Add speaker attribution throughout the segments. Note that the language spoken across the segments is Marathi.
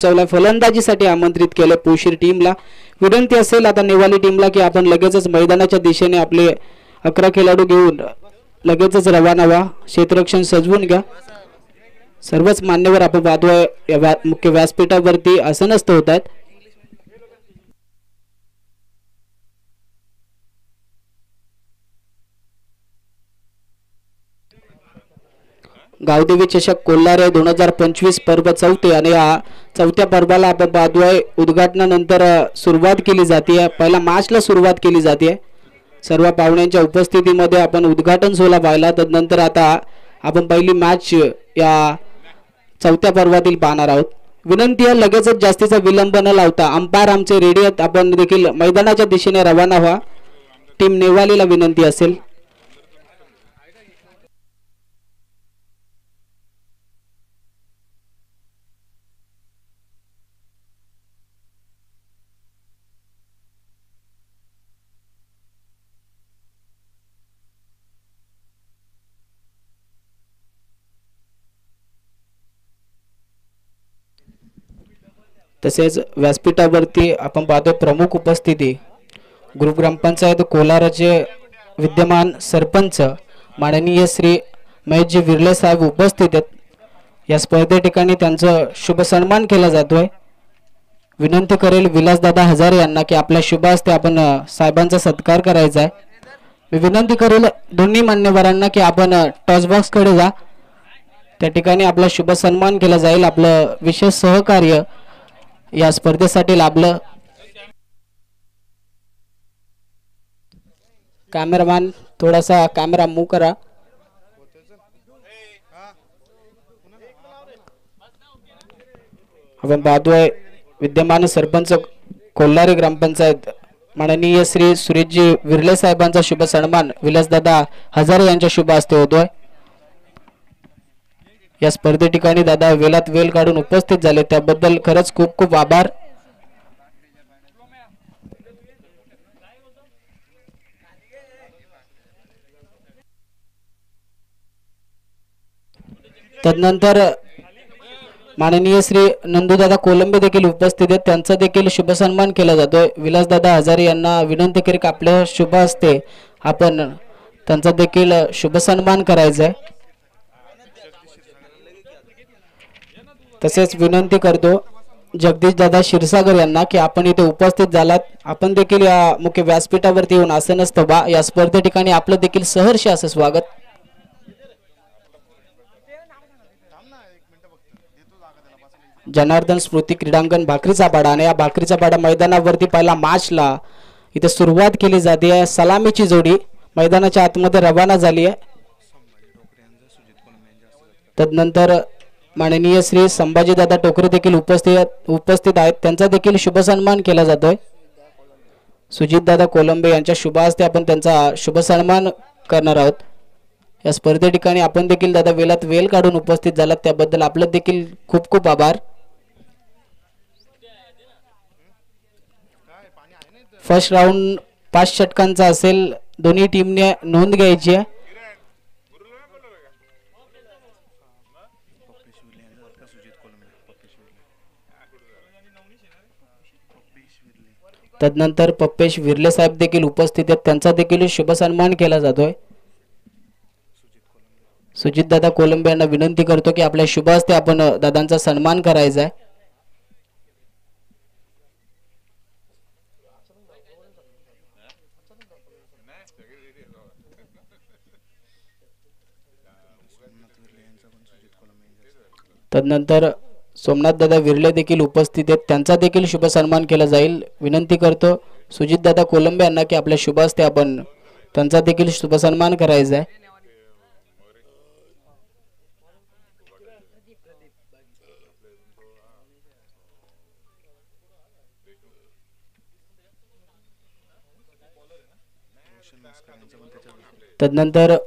Speaker 1: फलंदाजीसाठी आमंत्रित केले पुशीर टीमला। विनंती असेल आता नेवाली टीमला की आपण लगेचच मैदानाच्या दिशेने आपले 11 खेळाडू घेऊन लगेचच रवाना व्हा। क्षेत्ररक्षण सजवून घ्या। सर्वच मान्यवर आपण पाहतोय मुख्य व्यासपीठावरती आसनस्थ होत आहेत। गावदेवी चषक कोल्हारे 2025 पर्व चौथे आणि या चौथ्या पर्वाला आपण पाहतोय उद्घाटनानंतर सुरुवात केली जाते। पहिला मॅचला सुरुवात केली जाते। सर्व पाहुण्यांच्या उपस्थितीमध्ये आपण उद्घाटन सोहळा पाहिला। तदनंतर आता आपण पहिली मॅच या चौथ्या पर्वातील पाहणार आहोत। विनंती आहे लगेचच जास्तीचा विलंब न लावता अंपायर आमचे रेडी आहेत, आपण देखील मैदानाच्या दिशेने रवाना व्हा। टीम नेवालीला विनंती असेल। तसेच व्यासपीठावरती आपण पाहतो प्रमुख उपस्थिती ग्रुप ग्रामपंचायत कोलाराचे विद्यमान सरपंच माननीय श्री महेशजी विर्ले साहेब उपस्थित आहेत। या स्पर्धे ठिकाणी त्यांचा शुभ सन्मान केला जातोय। विनंती करेल विलासदादा हजारे यांना की आपल्या शुभ हस्ते आपण साहेबांचा सत्कार करायचा आहे। मी विनंती करेल दोन्ही मान्यवरांना की आपण टॉस बॉक्स कडे जा, त्या ठिकाणी आपला शुभ सन्मान केला जाईल। आपलं विशेष सहकार्य या स्पर्धेसाठी लाभलं। कॅमेरामॅन थोडासा कॅमेरा मूव करा। आपण पाहतोय विद्यमान सरपंच कोल्हारे ग्रामपंचायत माननीय श्री सुरेशजी विर्ले साहेबांचा शुभ सन्मान विलासदादा हजारे यांच्या शुभ हस्ते होतोय। या स्पर्धे ठिकाणी दादा वेळात वेळ काढून उपस्थित झाले त्याबद्दल खरंच खूप खूप आभार। तदनंतर माननीय श्री नंदूदादा कोलंबे देखील उपस्थित आहेत, त्यांचा देखील शुभ सन्मान केला जातोय। विलासदादा हजारे यांना विनंती करी की आपल्या शुभ हस्ते आपण त्यांचा देखील शुभ सन्मान करायचा आहे। तसेच विनंती करतो जगदीश दादा क्षीरसागर यांना की आपण इथे उपस्थित झालात, आपण देखील या मुख्य व्यासपीठावरती येऊन आसनस्थ व्हा। या स्पर्धे ठिकाणी आपलं देखील सहर्ष असं स्वागत। जनार्दन स्मृती क्रीडांगण भाकरीचा पाडा आणि या भाकरीचा पाडा मैदानावरती पहिला मॅचला इथे सुरुवात केली जाते। सलामीची जोडी मैदानाच्या आतमध्ये रवाना झाली आहे। तदनंतर माननीय श्री संभाजीदादा टोकरे देखील उपस्थित आहेत, त्यांचा देखील शुभ सन्मान केला जातोय। सुजितदादा कोलंबे यांच्या शुभ हस्ते आपण त्यांचा शुभ सन्मान करणार आहोत। या स्पर्धे ठिकाणी आपण देखील दादा वेळात वेळ काढून उपस्थित झालात त्याबद्दल आपलं देखील खूप खूप आभार। फर्स्ट राऊंड 5 षटकांचा असेल, दोन्ही टीमने नोंद घ्यायची आहे। तदनंतर पप्पेश विर्ले साहेब देखील उपस्थित आहेत, त्यांचा देखील शुभ सन्मान केला जातोय। सुजित दादा कोलंबे यांना विनंती करतो की आपल्या शुभ हस्ते आपण दादांचा सन्मान करायचा आहे। तदनंतर सोमनाथ दादा विर्ले देखील उपस्थित आहेत, त्यांचा देखील शुभ सन्मान केला जाईल। विनंती करतो सुजित दादा कोलंबे यांना की आपल्या शुभ हस्ते आपण त्यांचा देखील शुभ सन्मान करायचा आहे। तदनंतर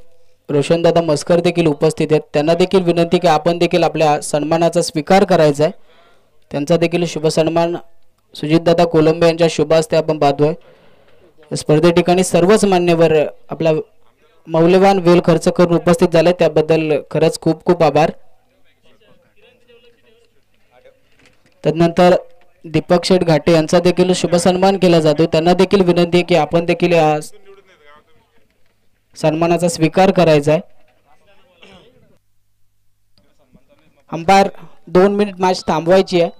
Speaker 1: रोशनदादा मस्कर देखील उपस्थित आहेत, त्यांना देखील विनंती की आपण देखील आपल्या सन्मानाचा स्वीकार करायचा आहे। त्यांचा देखील शुभ सन्मान सुजितदादा कोलंबे यांच्या शुभ हस्ते आपण पाहतोय। स्पर्धे ठिकाणी सर्वच मान्यवर आपला मौल्यवान वेळ खर्च करून उपस्थित झाले त्याबद्दल खरंच खूप खूप आभार। तदनंतर दीपक शेठ घाटे यांचा देखील शुभ सन्मान केला जातो. त्यांना देखील विनंती आहे की आपण देखील या सन्मानाचा स्वीकार करायचा आहे. अंपायर 2 मिनिट मॅच थांबवायची आहे.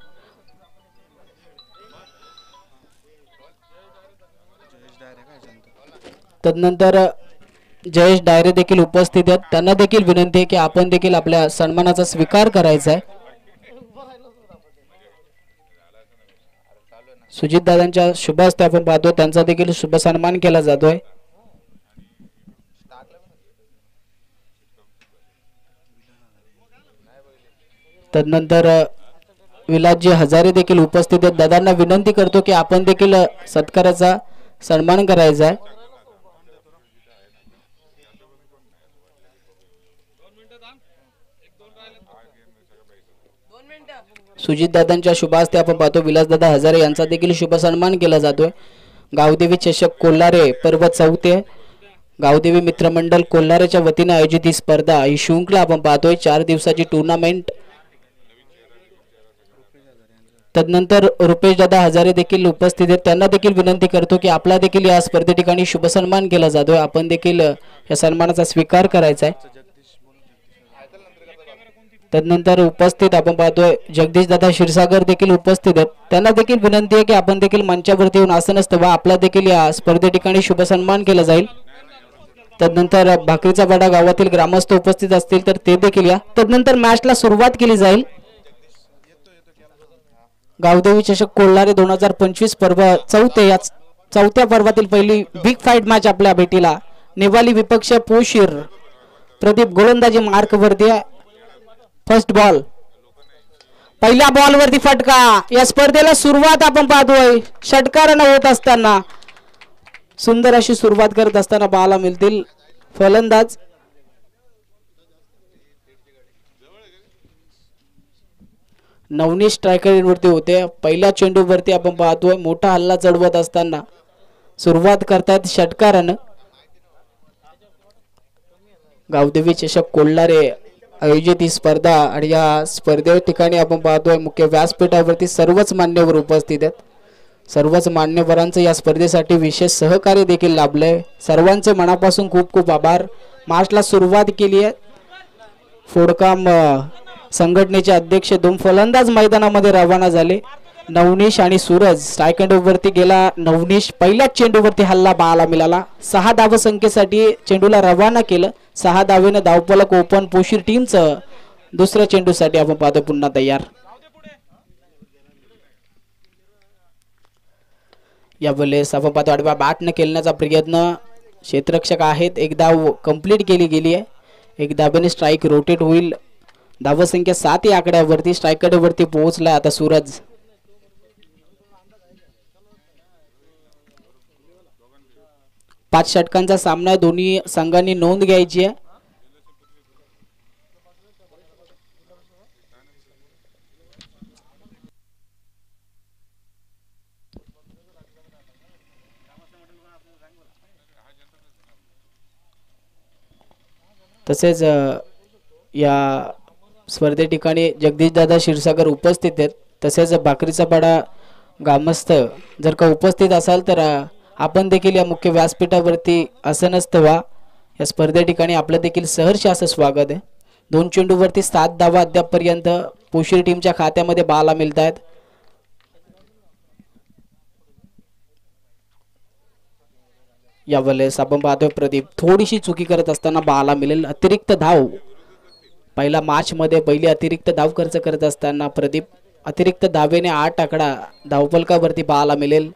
Speaker 1: तदनंतर जयेश डायरे देखील उपस्थित आहेत. त्यांना देखील विनंती आहे की आपण देखील आपल्या सन्मानाचा स्वीकार करायचा आहे. सुजित दादांच्या शुभ हस्ते आपण पाहतो त्यांचा देखील शुभ सन्मान केला जातोय. तदनंतर विलासजी हजारे देखील उपस्थित आहेत. दादांना विनंती करतो की आपण देखील सत्काराचा सन्मान करायचा आहे. सुजित दादांच्या शुभ हस्ते आपण पाहतो विलासदादा हजारे यांचा देखील शुभ सन्मान केला जातोय. गावदेवी चषक कोल्हारे पर्व 4 गावदेवी मित्रमंडळ कोल्हारेच्या वतीने आयोजित ही स्पर्धा ही शृंखला आपण पाहतोय 4 दिवसाची टुर्नामेंट. तदनंतर रुपेश दादा हजारे देखील उपस्थित आहेत. त्यांना देखील विनंती करतो की आपला देखील या स्पर्धे ठिकाणी शुभ सन्मान केला जातोय. आपण देखील या सन्मानाचा स्वीकार करायचा आहे. तदनंतर उपस्थित आपण पाहतोय जगदीश दादा क्षीरसागर देखील उपस्थित आहेत. त्यांना देखील विनंती आहे की आपण देखील मंचावरती येऊन आसन वा आपला देखील या स्पर्धे ठिकाणी शुभ सन्मान केला जाईल. तदनंतर भाकरीचा वाडा गावातील ग्रामस्थ उपस्थित असतील तर ते देखील या. तदनंतर मॅचला सुरुवात केली जाईल. गावदेवी चषक कोल्हारे 2025 पर्व 4 या 4थ्या पर्वातील पहिली बिग फाईट मॅच आपल्या भेटीला नेवाली विपक्ष पोशीर. प्रदीप गोलंदाजी मार्क वरती. फर्स्ट बॉल पहिल्या बॉल वरती फटका. या स्पर्धेला सुरुवात आपण पाहतोय षटकाराने होत असताना सुंदर अशी सुरुवात करत असताना पाहायला मिळतील फलंदाज. नवनीत स्ट्रायकर वरती होते. पहिल्या चेंडूवरती आपण पाहतोय मोठा हल्ला चढवत असताना सुरुवात करतात षटकारानं. गावदेवी चषक कोल्हारे आयोजित ही स्पर्धा आणि या स्पर्धे ठिकाणी आपण पाहतोय मुख्य व्यासपीठावरती सर्वच मान्यवर उपस्थित आहेत. सर्वच मान्यवरांचं या स्पर्धेसाठी विशेष सहकार्य देखील लाभलंय. सर्वांचे मनापासून खूप खूप आभार. मार्चला सुरुवात केली आहे. फोडकाम संघटनेचे अध्यक्ष 2 फलंदाज मैदानामध्ये रवाना झाले. नवनीश आणि सूरज स्ट्रायकंडवरती गेला. नवनीश पहिल्याच चेंडूवरती हल्ला पाहायला मिळाला. 6 धाव संख्येसाठी चेंडूला रवाना केलं. 6 धावेनं धावफलक ओपन पोशीर टीमचं दुसऱ्या चेंडूसाठी आपण पाहतो पुन्हा तयार. यावेळेस आपण पाहतो आडव्या बॅटने खेळण्याचा प्रयत्न क्षेत्ररक्षक आहेत. एक धाव कंप्लीट केली गेली आहे. एक धावेने स्ट्राईक रोटेट होईल. धावसंख्या 7 या आकड्यावरती स्ट्रायकडवरती पोहोचला आता सूरज. पाच षटकांचा सामना दोन्ही संघांनी नोंद घ्यायची आहे. तसेच या स्पर्धे ठिकाणी जगदीश दादा क्षीरसागर उपस्थित आहेत. तसेच भाकरीचा पाडा ग्रामस्थ जर का उपस्थित असाल तर आपण देखील या मुख्य व्यासपीठावरती आसनस्थ व्हा. या स्पर्धे ठिकाणी आपलं देखील सहर्ष असं स्वागत आहे. 2 चेंडूवरती 7 धावा अद्यापपर्यंत पोशीर टीमच्या खात्यामध्ये पाहायला मिळत आहेत. यावेळेस आपण पाहतोय प्रदीप थोडीशी चुकी करत असताना पाहायला मिळेल. अतिरिक्त धाव पहिला मॅच मध्ये पहिली अतिरिक्त धाव खर्च करत असताना प्रदीप अतिरिक्त धावेने 8 आकडा धावफलकावरती पाहायला मिळेल.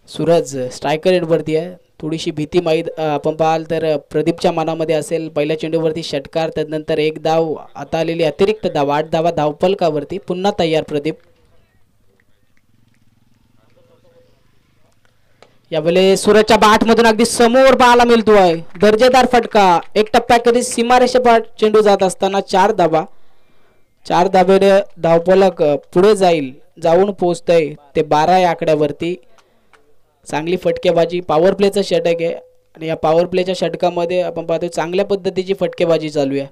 Speaker 1: सूरज स्ट्रायकर एंडवरती आहे. थोडीशी भीती आपण पाहाल तर प्रदीपच्या मनामध्ये असेल. पहिल्या चेंडूवरती षटकार. त्यानंतर 1 धाव आता आलेली अतिरिक्त धाव 8 धावा धावफलकावरती पुन्हा तयार प्रदीप. यावेळी सूरजच्या बॅट मधून अगदी समोर पाहायला मिळतोय दर्जेदार फटका. एक टप्प्याकरी सीमारेषेपाठ चेंडू जात असताना 4 धावा. 4 धावेने धावफलक पुढे जाऊन पोहोचतय ते 12 या आकड्यावरती. चांगली फटकेबाजी पॉवर प्लेचं षटक आहे आणि या पॉवर प्लेच्या षटकामध्ये आपण पाहतोय चांगल्या पद्धतीची फटकेबाजी चालू आहे.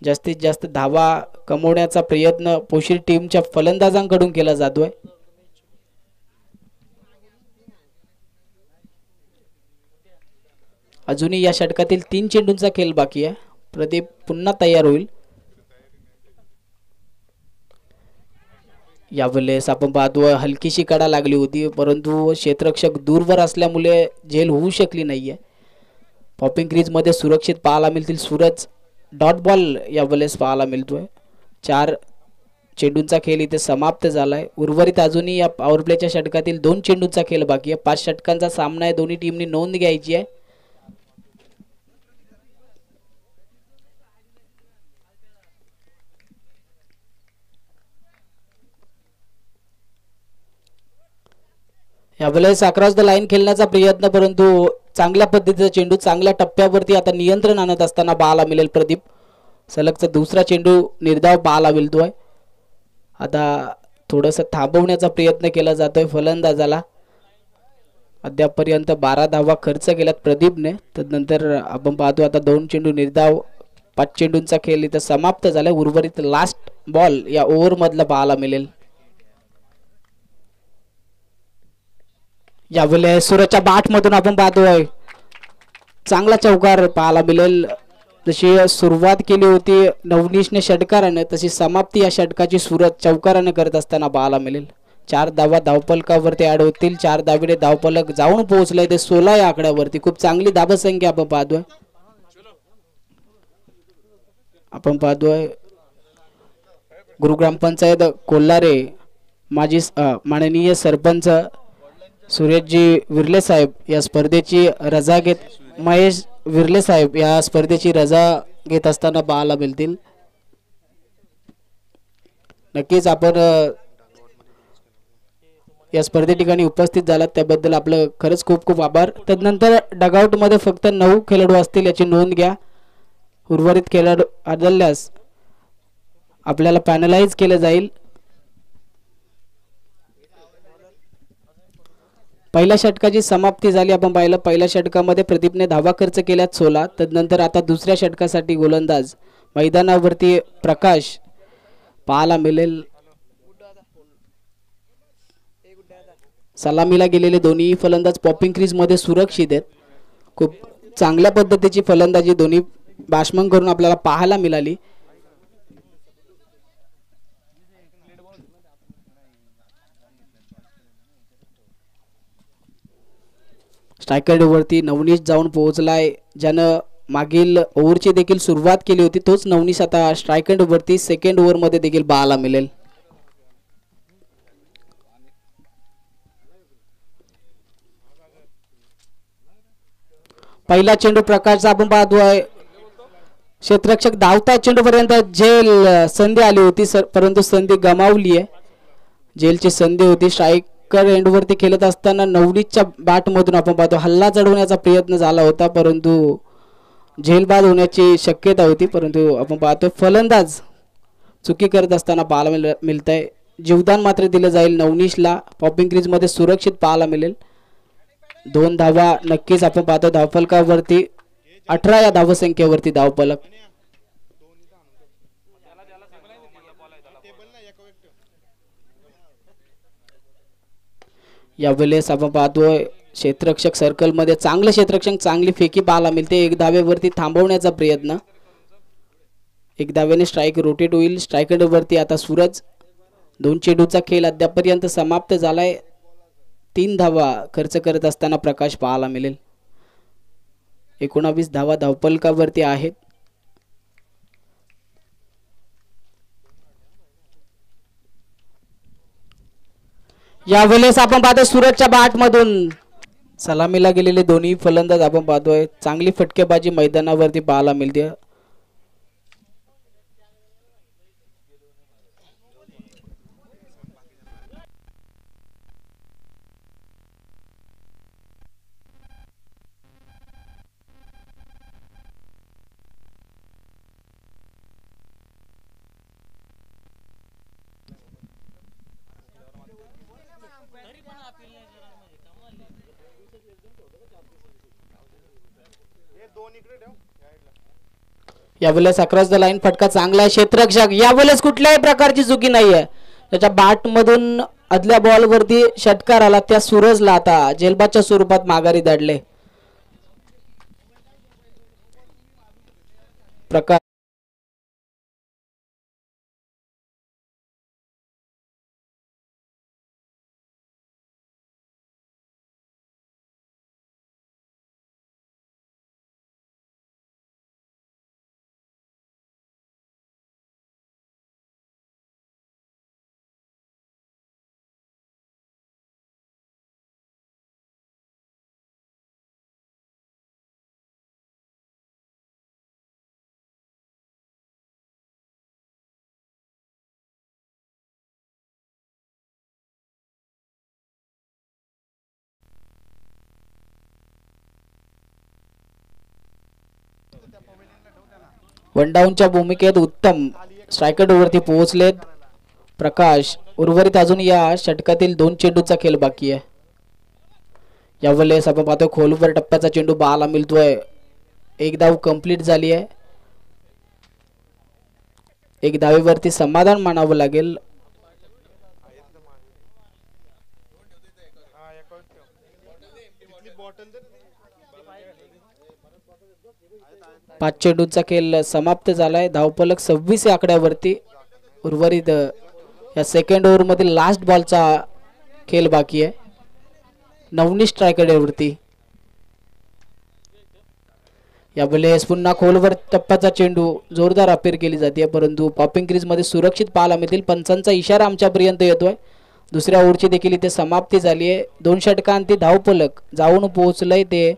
Speaker 1: जास्तीत जास्त धावा कमवण्याचा प्रयत्न पोशीर टीमच्या फलंदाजांकडून केला जातोय. अजूनही या षटकातील 3 चेंडूंचा खेळ बाकी आहे. प्रदीप पुन्हा तयार होईल. यावेळेस आपण पाहतोय हलकीशी कडा लागली होती, परंतु क्षेत्ररक्षक दूरवर असल्यामुळे झेल होऊ शकली नाहीये. पॉपिंग क्रीज मध्ये सुरक्षित पाहायला मिळतील सूरज. डॉट बॉल यावेळेस पाहायला मिळतोय. 4 चेंडूंचा खेळ इथे समाप्त झालाय. उर्वरित अजूनही या पॉवर प्लेच्या षटकातील 2 चेंडूंचा खेळ बाकी आहे. 5 षटकांचा सामना आहे. दोन्ही टीमनी नोंद घ्यायची आहे. यावेळेस अक्रॉस द लाईन खेळण्याचा प्रयत्न, परंतु चांगल्या पद्धतीचा चेंडू चांगल्या टप्प्यावरती आता नियंत्रण आणत असताना पाहायला मिळेल प्रदीप. सलगचा दुसरा चेंडू निर्धाव पाहायला मिळतोय. आता थोडंसं थांबवण्याचा प्रयत्न केला जातोय फलंदाजाला. अद्यापपर्यंत 12 धावा खर्च केल्यात प्रदीपने. तदनंतर आपण पाहतो आता 2 चेंडू निर्धाव. 5 चेंडूंचा खेळ इथं समाप्त झालाय. उर्वरित लास्ट बॉल या ओव्हर मधला पाहायला मिळेल. यावेळेस सूरजच्या बॅट मधून आपण पाहतोय चांगला चौकार पाहायला मिळेल. जशी सुरुवात केली होती नवनीशने षटकाराने, तशी समाप्ती या षटकाची सूरज चौकाराने करत असताना पाहायला मिळेल. 4 धावा धावफलकावरती ऍड होतील. 4 धावीने धावफलक जाऊन पोहोचलाय ते 16 या आकड्यावरती. खूप चांगली धावसंख्या आपण पाहतोय. गुरुग्रामपंचायत कोल्हारे माजी माननीय सरपंच सुरेशजी विर्ले साहेब या स्पर्धेची रजा घेत, महेश विर्ले साहेब या स्पर्धेची रजा घेत असताना पाहायला मिळतील. नक्कीच आपण या स्पर्धे ठिकाणी उपस्थित झालात त्याबद्दल आपलं खरंच खूप खूप आभार. तदनंतर डगआउट मध्ये फक्त 9 खेळाडू असतील याची नोंद घ्या. उर्वरित खेळाडू आढळल्यास आपल्याला पॅनलाइज केलं जाईल. पहिल्या षटकाची समाप्ती झाली. आपण पाहिलं पहिल्या षटकामध्ये प्रदीपने धावा खर्च केल्यात 16. तदनंतर आता दुसऱ्या षटकासाठी गोलंदाज मैदानावरती प्रकाश पाहायला मिळेल. सलामीला गेलेले दोन्ही फलंदाज पॉपिंग क्रीज मध्ये सुरक्षित आहेत. खूप चांगल्या पद्धतीची फलंदाजी दोन्ही बॅट्समन करून आपल्याला पाहायला मिळाली. स्ट्रायकर वरती नवनीश जाऊन पोहोचलाय. ज्यानं मागील ओव्हरची देखील सुरुवात केली होती तोच नवनीश आता स्ट्रायकर वरती सेकंड ओव्हर मध्ये देखील पाहायला मिळेल. पहिला चेंडू प्रकाशचा आपण पाहतोय. क्षेत्ररक्षक धावता चेंडू पर्यंत जेल संधी आली होती परंतु संधी गमावली आहे. जेलची संधी होती. स्ट्रायकर एंड वरती खेळत असताना नवनीतच्या बॅट मधून आपण पाहतो हल्ला चढवण्याचा प्रयत्न झाला होता, परंतु झेल बाद होण्याची शक्यता होती. परंतु आपण पाहतो फलंदाज चुकी करत असताना पाहायला मिळतंय. जीवदान मात्र दिलं जाईल नवनीशला. पॉपिंग क्रीज मध्ये सुरक्षित पाहायला मिळेल. 2 धावा नक्कीच आपण पाहतो धावफलकावरती. 18 या धावसंख्येवरती धावफलक. यावेळेस आपण पाहतोय क्षेत्ररक्षक सर्कल मध्ये चांगलं क्षेत्ररक्षक चांगली फेकी पाहायला मिळते. 1 धावेवरती थांबवण्याचा प्रयत्न. 1 धावेने स्ट्राइक रोटेट होईल. स्ट्रायकर वरती आता सूरज. 2 चेंडूचा खेळ अद्यापर्यंत समाप्त झालाय. 3 धावा खर्च करत असताना प्रकाश पाहायला मिळेल. 19 धावा धावफलकावरती आहेत. यावेळेस आपण पाहतो सूरजच्या बॅट मधून सलामीला गेलेले दोन्ही फलंदाज आपण पाहतोय चांगली फटकेबाजी मैदानावरती पाहायला मिळते. यावेळेस अक्रॉस द लाईन फटका चांगला आहे, क्षेत्ररक्षक यावेळेस कुठल्याही प्रकारची चुकी नाहीये. त्याच्या बॅट मधून आदल्या बॉल वरती षटकार आला, त्या सूरजला आता जेलबादच्या स्वरूपात माघारी धाडले. प्रकार वन डाऊनच्या भूमिकेत उत्तम स्ट्रायकर वरती पोहोचलेत प्रकाश. उर्वरित अजून या षटकातील 2 चेंडूचा खेळ बाकी आहे. यावेळेस आपण पाहतोय खोलवर टप्प्याचा चेंडू बाला मिळतोय. एक धाव कंप्लीट झाली आहे. एक धावेवरती समाधान मानावं लागेल. पाच चेंडूचा खेळ समाप्त झालाय. धावफलक 26 या आकड्यावरती. उर्वरित या सेकंड ओव्हर मधील लास्ट बॉलचा खेळ बाकी आहे. 19 स्ट्रायकरवरती. यावेळेस पुन्हा खोलवर टप्प्याचा चेंडू जोरदार अपील केली जाते, परंतु पॉपिंग क्रीज मध्ये सुरक्षित पाहायला मिळतील. पंचांचा इशारा आमच्यापर्यंत येतोय. दुसऱ्या ओव्हरची देखील इथे समाप्ती झाली आहे. 2 षटकांती धावफलक जाऊन पोहोचलंय ते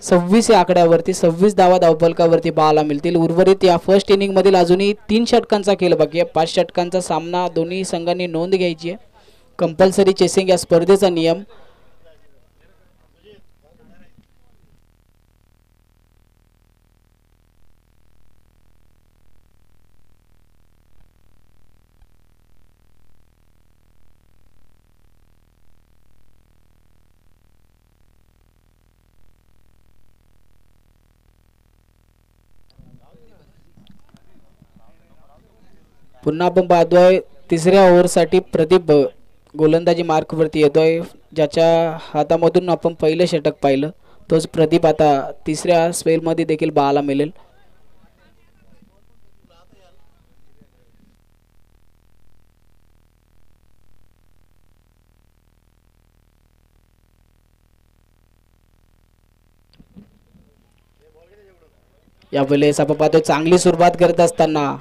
Speaker 1: 26 या आकड्यावरती. 26 धावा धावफलकावरती पाहायला मिळतील. उर्वरित या फर्स्ट इनिंग मधील अजूनही 3 षटकांचा खेळ बाकी आहे. 5 षटकांचा सामना दोन्ही संघांनी नोंद घ्यायची आहे. कंपल्सरी चेसिंग या स्पर्धेचा नियम. पुन्हा आपण पाहतोय तिसऱ्या ओव्हरसाठी प्रदीप गोलंदाजी मार्कवरती येतोय. ज्याच्या हातामधून आपण पहिलं षटक पाहिलं तोच प्रदीप आता तिसऱ्या स्पेलमध्ये देखील पाहायला मिळेल. यावेळेस आपण पाहतोय चांगली सुरुवात करत असताना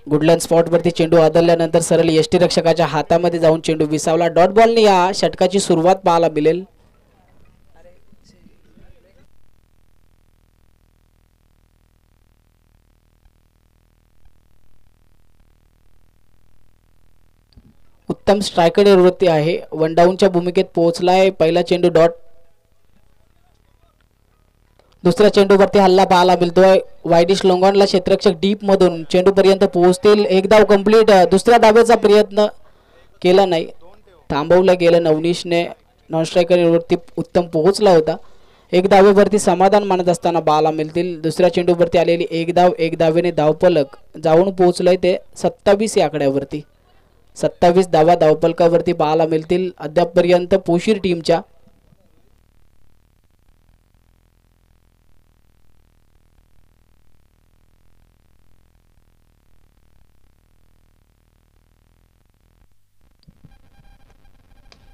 Speaker 1: गुडलँड स्पॉट वरती चेंडू आदळल्यानंतर सरळ यष्टी रक्षकाच्या हातामध्ये जाऊन चेंडू विसावला. डॉट बॉलने या षटकाची सुरुवात पाहायला मिळेल. उत्तम स्ट्रायकर वरती आहे. वन डाऊनच्या भूमिकेत पोहोचलाय. पहिला चेंडू डॉट. दुसऱ्या चेंडूवरती हल्ला पाहायला मिळतोय. वायडिश लोंगॉनला क्षेत्ररक्षक डीप मधून चेंडू पर्यंत पोहोचतील. एक धाव कंप्लीट. दुसऱ्या धावेचा प्रयत्न केला नाही, थांबवलं गेलं. नवनीशने नॉन स्ट्रायकर वरती उत्तम पोहोचला होता. एक धावेवरती समाधान मानत असताना पाहायला मिळतील. दुसऱ्या चेंडूवरती आलेली एक धाव. एक धावेने धावफलक जाऊन पोहोचलंय ते 27 या आकड्यावरती. 27 धावा धावफलकावरती पाहायला मिळतील अद्यापपर्यंत पोशीर टीमच्या.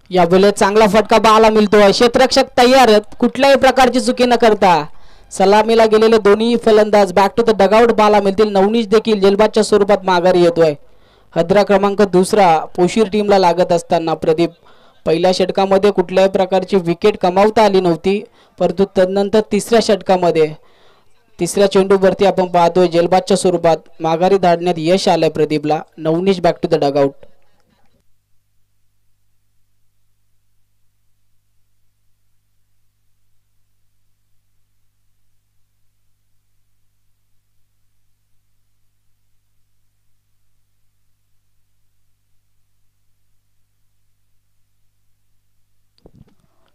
Speaker 1: यावेळेस चांगला फटका पाहायला मिळतोय. क्षेत्ररक्षक तयार आहेत, कुठल्याही प्रकारची चुकी न करता. सलामीला गेलेले दोन्ही फलंदाज बॅक टू द डगआउट पाहायला मिळतील. नवनीश देखील जेलबादच्या स्वरूपात माघारी येतोय. हद्रा क्रमांक 2 पोशीर टीमला लागत असताना प्रदीप. पहिल्या षटकामध्ये कुठल्याही प्रकारची विकेट कमावता आली नव्हती, परंतु तदनंतर तिसऱ्या षटकामध्ये तिसऱ्या चेंडूवरती आपण पाहतोय जेलबादच्या स्वरूपात माघारी धाडण्यात यश आलंय प्रदीपला. Navneesh back to the dugout.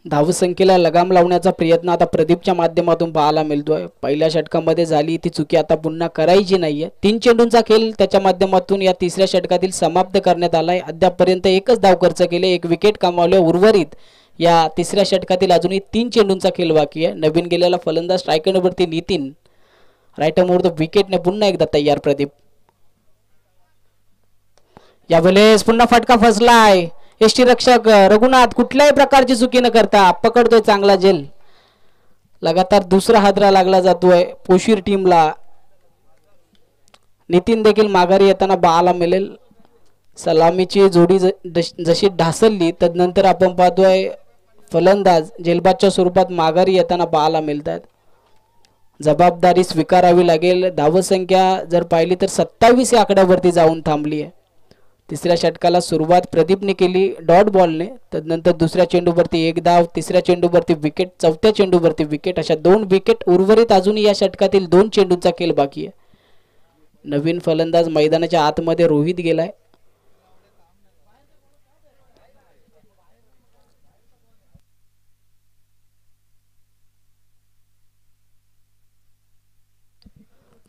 Speaker 1: धावसंख्येला लगाम लावण्याचा प्रयत्न आता प्रदीपच्या माध्यमातून पाहायला मिळतोय. पहिल्या षटकामध्ये झाली ती चुकी आता पुन्हा करायची नाहीये. 3 चेंडूंचा खेळ त्याच्या माध्यमातून या तिसऱ्या षटकातील समाप्त करण्यात आलाय. अद्यापपर्यंत एकच धाव खर्च केले, 1 विकेट कमावले. उर्वरित या तिसऱ्या षटकातील अजूनही 3 चेंडूंचा खेळ बाकी आहे. नवीन गेलेला फलंदाज स्ट्रायकर नंबरवरती नितीन राईट मोर विकेटने पुन्हा एकदा तयार प्रदीप. यावेळेस पुन्हा फटका फसलाय. यष्टीरक्षक रघुनाथ कुठल्याही प्रकारची चुकी न करता पकडतोय चांगला झेल. लगातार दुसरा हादरा लागला जातोय पोशीर टीमला. नितीन देखील माघारी येताना पाहायला मिळेल. सलामीची जोडी जशी ढासळली तदनंतर आपण पाहतोय फलंदाज झेलबादच्या स्वरूपात माघारी येताना पाहायला मिळतात. जबाबदारी स्वीकारावी लागेल. धावसंख्या जर पाहिली तर 27 या आकड्यावरती जाऊन थांबली आहे. तिसऱ्या षटकाला सुरुवात प्रदीपने केली डॉट बॉलने. तदनंतर दुसऱ्या चेंडूवरती 1 धाव, तिसऱ्या चेंडूवरती विकेट, चौथ्या चेंडूवरती विकेट, अशा 2 विकेट. उर्वरित अजूनही या षटकातील 2 चेंडूंचा खेळ बाकी आहे. नवीन फलंदाज मैदानाच्या आतमध्ये रोहित गेलाय.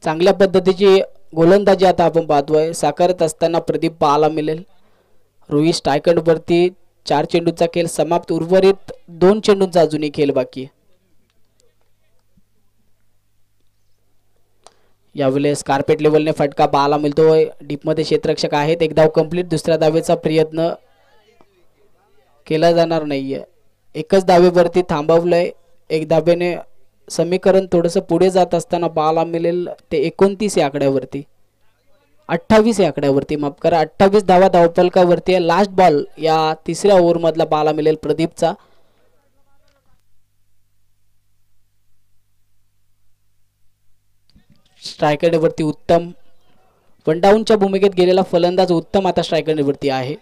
Speaker 1: चांगल्या पद्धतीची गोलंदाजी आता आपण पाहतोय साकारत असताना प्रदीप पाहायला मिळेल. रोहित स्ट्रायकर वरती 4 चेंडूचा खेळ समाप्त. उर्वरित 2 चेंडूंचा अजूनही खेळ बाकी आहे. यावेळेस कार्पेट लेवलने फटका पाहायला मिळतोय. डीपमध्ये क्षेत्ररक्षक आहेत. 1 धाव कंप्लीट. दुसऱ्या धावेचा प्रयत्न केला जाणार नाहीये. एकच धावेवरती थांबवलंय. 1 धावेने समीकरण थोडंसं पुढे जात असताना पाहायला मिळेल ते 29 या आकड्यावरती, 28 या आकड्यावरती माफ करा. 28 धावा धावफलकावरती आहे. लास्ट बॉल या तिसऱ्या ओव्हर मधला पाहायला मिळेल प्रदीपचा. स्ट्रायकर वरती उत्तम. 1 डाऊनच्या भूमिकेत गेलेला फलंदाज उत्तम आता स्ट्रायकर वरती आहे.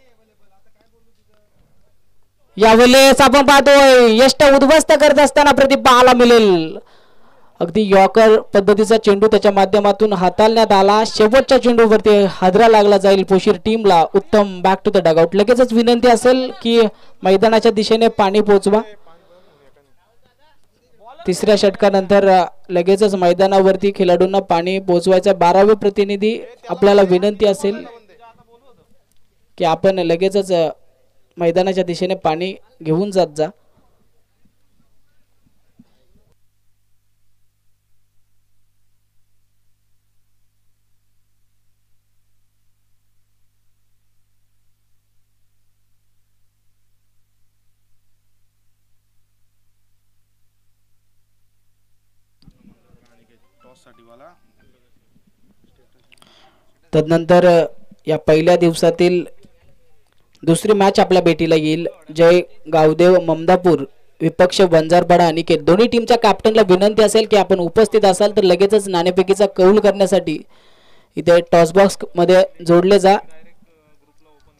Speaker 1: यावेळेस आपण पाहतोय यष्ट उद्ध्वस्त करत असताना प्रदीप पाहायला मिळेल. अगदी यॉर्कर पद्धतीचा चेंडू त्याच्या माध्यमातून हाताळण्यात आला. शेवटच्या चेंडूवरती हादरा लागला जाईल पोशीर टीमला. उत्तम बॅक टू द डगआउट. लगेचच विनंती असेल की मैदानाच्या दिशेने पाणी पोहोचवा. तिसऱ्या षटकानंतर लगेचच मैदानावरती खेळाडूंना पाणी पोहोचवायचा. 12वे प्रतिनिधी आपल्याला विनंती असेल की आपण लगेचच मैदानाच्या दिशेने पाणी घेऊन जात जा. तदनंतर या पहिल्या दिवसातील दुसरी मॅच आपल्या भेटीला येईल. जय गावदेव ममदापूर विपक्ष वंजारपाडा अनिकेत. दोन्ही टीमच्या कॅप्टनला विनंती असेल की आपण उपस्थित असाल तर लगेचच नाणेफेकीचा कौल करण्यासाठी इथे टॉस बॉक्स मध्ये जोडले जा.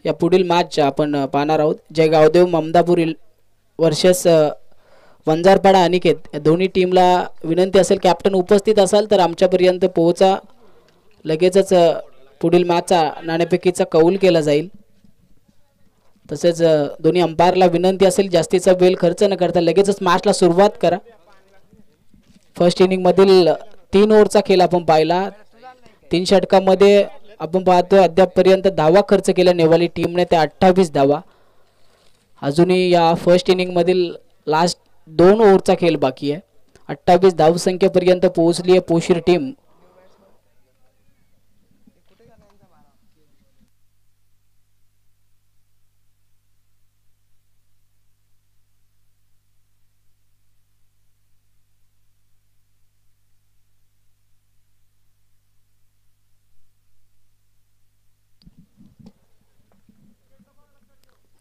Speaker 1: या पुढील मॅच आपण पाहणार आहोत. जय गावदेव ममदापूर वर्सेस वंजारपाडा अनिकेत. या दोन्ही टीमला विनंती असेल कॅप्टन उपस्थित असाल तर आमच्यापर्यंत पोहोचा. लगेचच पुढील मॅचचा नाणेफेकीचा कौल केला जाईल. तसेच दोन्ही अंपायरला विनंती असेल जास्तीचा वेळ खर्च न करता लगेचच मॅचला सुरुवात करा. फर्स्ट इनिंग मधील 3 ओव्हरचा खेळ आपण पाहिला. 3 षटकामध्ये आपण पाहतोय अद्यापपर्यंत धावा खर्च केल्या नेवाली टीमने ते 28 धावा. अजूनही या फर्स्ट इनिंग मधील लास्ट 2 ओव्हरचा खेळ बाकी आहे. 28 धावसंख्येपर्यंत पोहोचली आहे पोशीर टीम.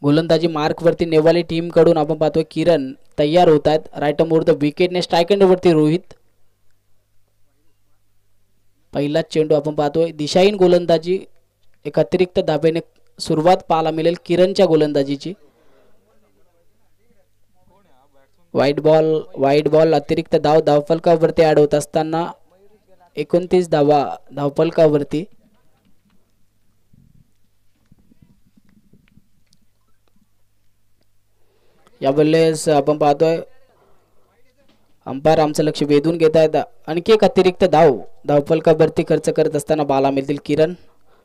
Speaker 1: गोलंदाजी मार्क वरती नेवाली टीम कडून आपण पाहतोय किरण तयार होत आहेत. राईट मोर द विकेटने स्ट्रायकर वरती रोहित. पहिला चेंडू आपण पाहतोय दिशाहीन गोलंदाजी. एक अतिरिक्त धाब्याने सुरुवात पाहायला मिळेल किरणच्या गोलंदाजीची. वाईट बॉल अतिरिक्त धाव धावफलकावरती ऍड होत असताना 29 धावा धावफलकावरती. यावेळेस आपण पाहतोय अंपायर आमचं लक्ष वेधून घेत आहेत. आणखी एक अतिरिक्त धावफलकावरती खर्च करत असताना बाला मिळतील किरण.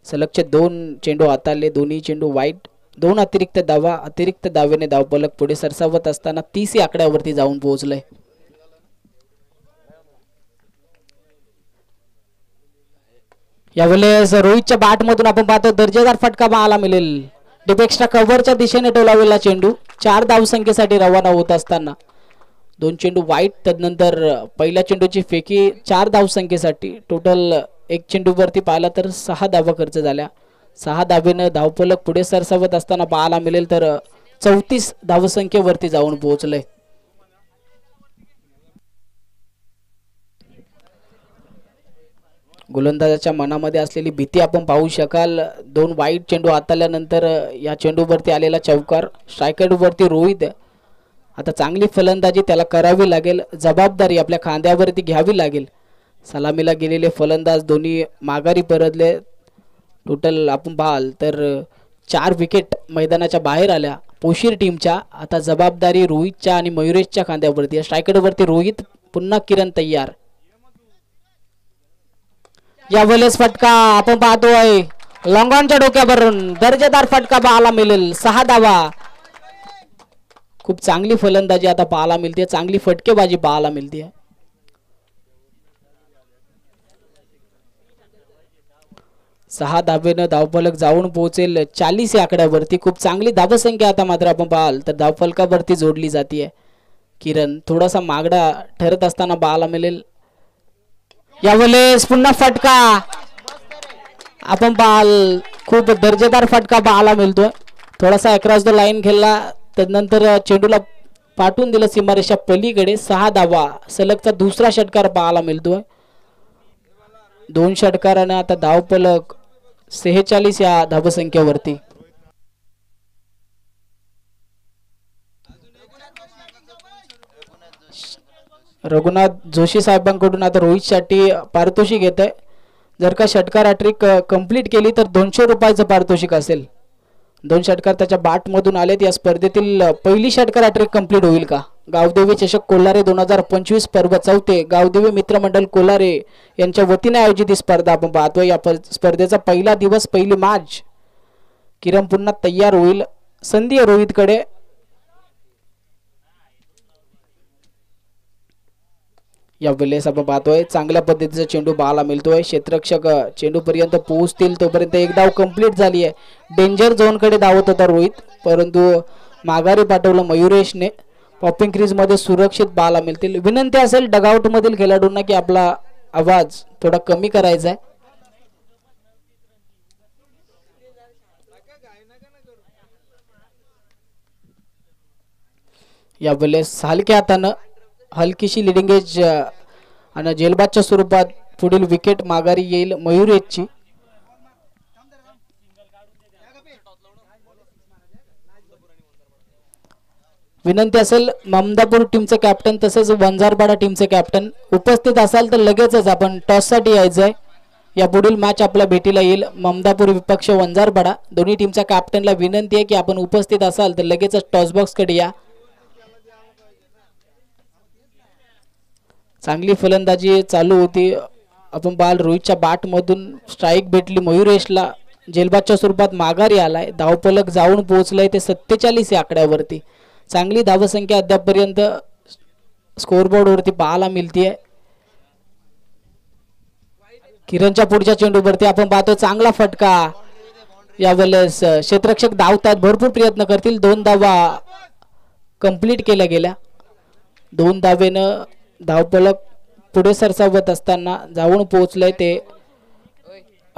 Speaker 1: सलगचे 2 चेंडू हाताळले, दोन्ही चेंडू वाईट. 2 अतिरिक्त धावा, अतिरिक्त धावेने धावफलक पुढे सरसावत असताना 30 या आकड्यावरती जाऊन पोहोचलंय. यावेळेस रोहितच्या बॅट मधून आपण पाहतो दर्जेदार फटका पाहायला मिळेल. डिपेक्स्ट्रा कव्हरच्या दिशेने टोलावलेला चेंडू 4 धावसंख्येसाठी रवाना होत असताना 2 चेंडू वाईट. त्यानंतर पहिल्या चेंडूची फेकी 4 धावसंख्येसाठी. टोटल 1 चेंडूवरती पाहिला तर 6 धावा खर्च झाल्या. 6 धावेनं धावफलक पुढे सरसावत असताना पाहायला मिळेल तर 34 धावसंख्येवरती जाऊन पोहोचलंय. गोलंदाजाच्या मनामध्ये असलेली भीती आपण पाहू शकाल. 2 वाईट चेंडू हाताळल्यानंतर या चेंडूवरती आलेला चौकार. स्ट्रायकरवरती रोहित. आता चांगली फलंदाजी त्याला करावी लागेल, जबाबदारी आपल्या खांद्यावरती घ्यावी लागेल. सलामीला गेलेले फलंदाज दोन्ही माघारी परतले. टोटल आपण पाहाल तर 4 विकेट मैदानाच्या बाहेर आल्या पोशीर टीमच्या. आता जबाबदारी रोहितच्या आणि मयुरेशच्या खांद्यावरती. स्ट्रायकरवरती रोहित, पुन्हा किरण तयार. यावेळेस फटका आपण पाहतोय लॉंगॉनच्या डोक्यावरून दर्जेदार फटका पाहायला मिळेल. 6 धावा. खूप चांगली फलंदाजी आता पाहायला मिळते, चांगली फटकेबाजी पाहायला मिळते. सहा धावेनं धावफलक जाऊन पोहोचेल 40 या आकड्यावरती. खूप चांगली धावसंख्या आता मात्र आपण पाहाल तर धावफलकावरती जोडली जाते. किरण थोडासा मागडा ठरत असताना पाहायला मिळेल. यावेळेस पुन्हा फटका आपण पाहाल खूप दर्जेदार फटका पाहायला मिळतोय. थोडासा अक्रॉस द लाईन खेळला, त्यानंतर चेंडूला पाठवून दिलं सीमारेषा पलीकडे. 6 धावा. सलगचा दुसरा षटकार पाहायला मिळतोय. 2 षटकाराने आता धावफलक 46 या धावसंख्येवरती. रघुनाथ जोशी साहेबांकडून आता रोहितसाठी पारितोषिक येत आहे. जर का षटकार हॅट्रिक कंप्लीट केली तर 200 रुपयाचं पारितोषिक असेल. 2 षटकार त्याच्या बॅटमधून आलेत. या स्पर्धेतील पहिली षटकार हॅट्रिक कंप्लीट होईल का? गावदेवी चषक कोल्हारे 2025 पर्व 4 गावदेवी मित्रमंडळ कोल्हारे यांच्या वतीने आयोजित ही स्पर्धा आपण पाहतोय. या स्पर्धेचा पहिला दिवस, पहिली मॅच. किरण पुन्हा तयार होईल. संधी आहे रोहितकडे. या वेळेस आपण पाहतोय चांगल्या पद्धतीचा चेंडू पाहायला मिळतोय. क्षेत्ररक्षक चेंडू पर्यंत पोहोचतील तोपर्यंत एक धाव कंप्लीट झाली आहे. डेंजर झोन कडे धावत होता रोहित, परंतु माघारी पाठवलं मयुरेशने. पॉपिंग क्रीज मध्ये सुरक्षित पाहायला मिळतील. विनंती असेल डगआउट मधील खेळाडूंना की आपला आवाज थोडा कमी करायचा आहे. या वेळेस हलक्या हातानं हलकीशी लिडिंग एज आणि जेलबादच्या स्वरूपात पुढील विकेट माघारी येईल मयुरेशची. विनंती असेल ममदापूर टीमचे कॅप्टन तसेच वंजारपाडा टीमचे कॅप्टन उपस्थित असाल तर लगेचच आपण टॉससाठी यायचंय. या पुढील मॅच आपल्या भेटीला येईल ममदापूर विपक्ष वंजारपाडा. दोन्ही टीमच्या कॅप्टनला विनंती आहे की आपण उपस्थित असाल तर लगेचच टॉस बॉक्स कडे या. चांगली फलंदाजी चालू होती. आपण बाल रोहितच्या बॅट मधून स्ट्राईक भेटली मयुरेशला. जेलबादच्या स्वरूपात माघारी आलाय. धावफलक जाऊन पोहोचलाय ते 47 या आकड्यावरती. चांगली धावसंख्या अद्यापपर्यंत स्कोरबोर्ड वरती पाहायला मिळतीये. किरणच्या पुढच्या चेंडूवरती आपण पाहतो चांगला फटका. यावेळेस क्षेत्ररक्षक धावतात, भरपूर प्रयत्न करतील. 2 धावा कंप्लीट केल्या गेल्या. 2 धावेनं धावफलक पुढे सरसावत असताना जाऊन पोहोचलंय ते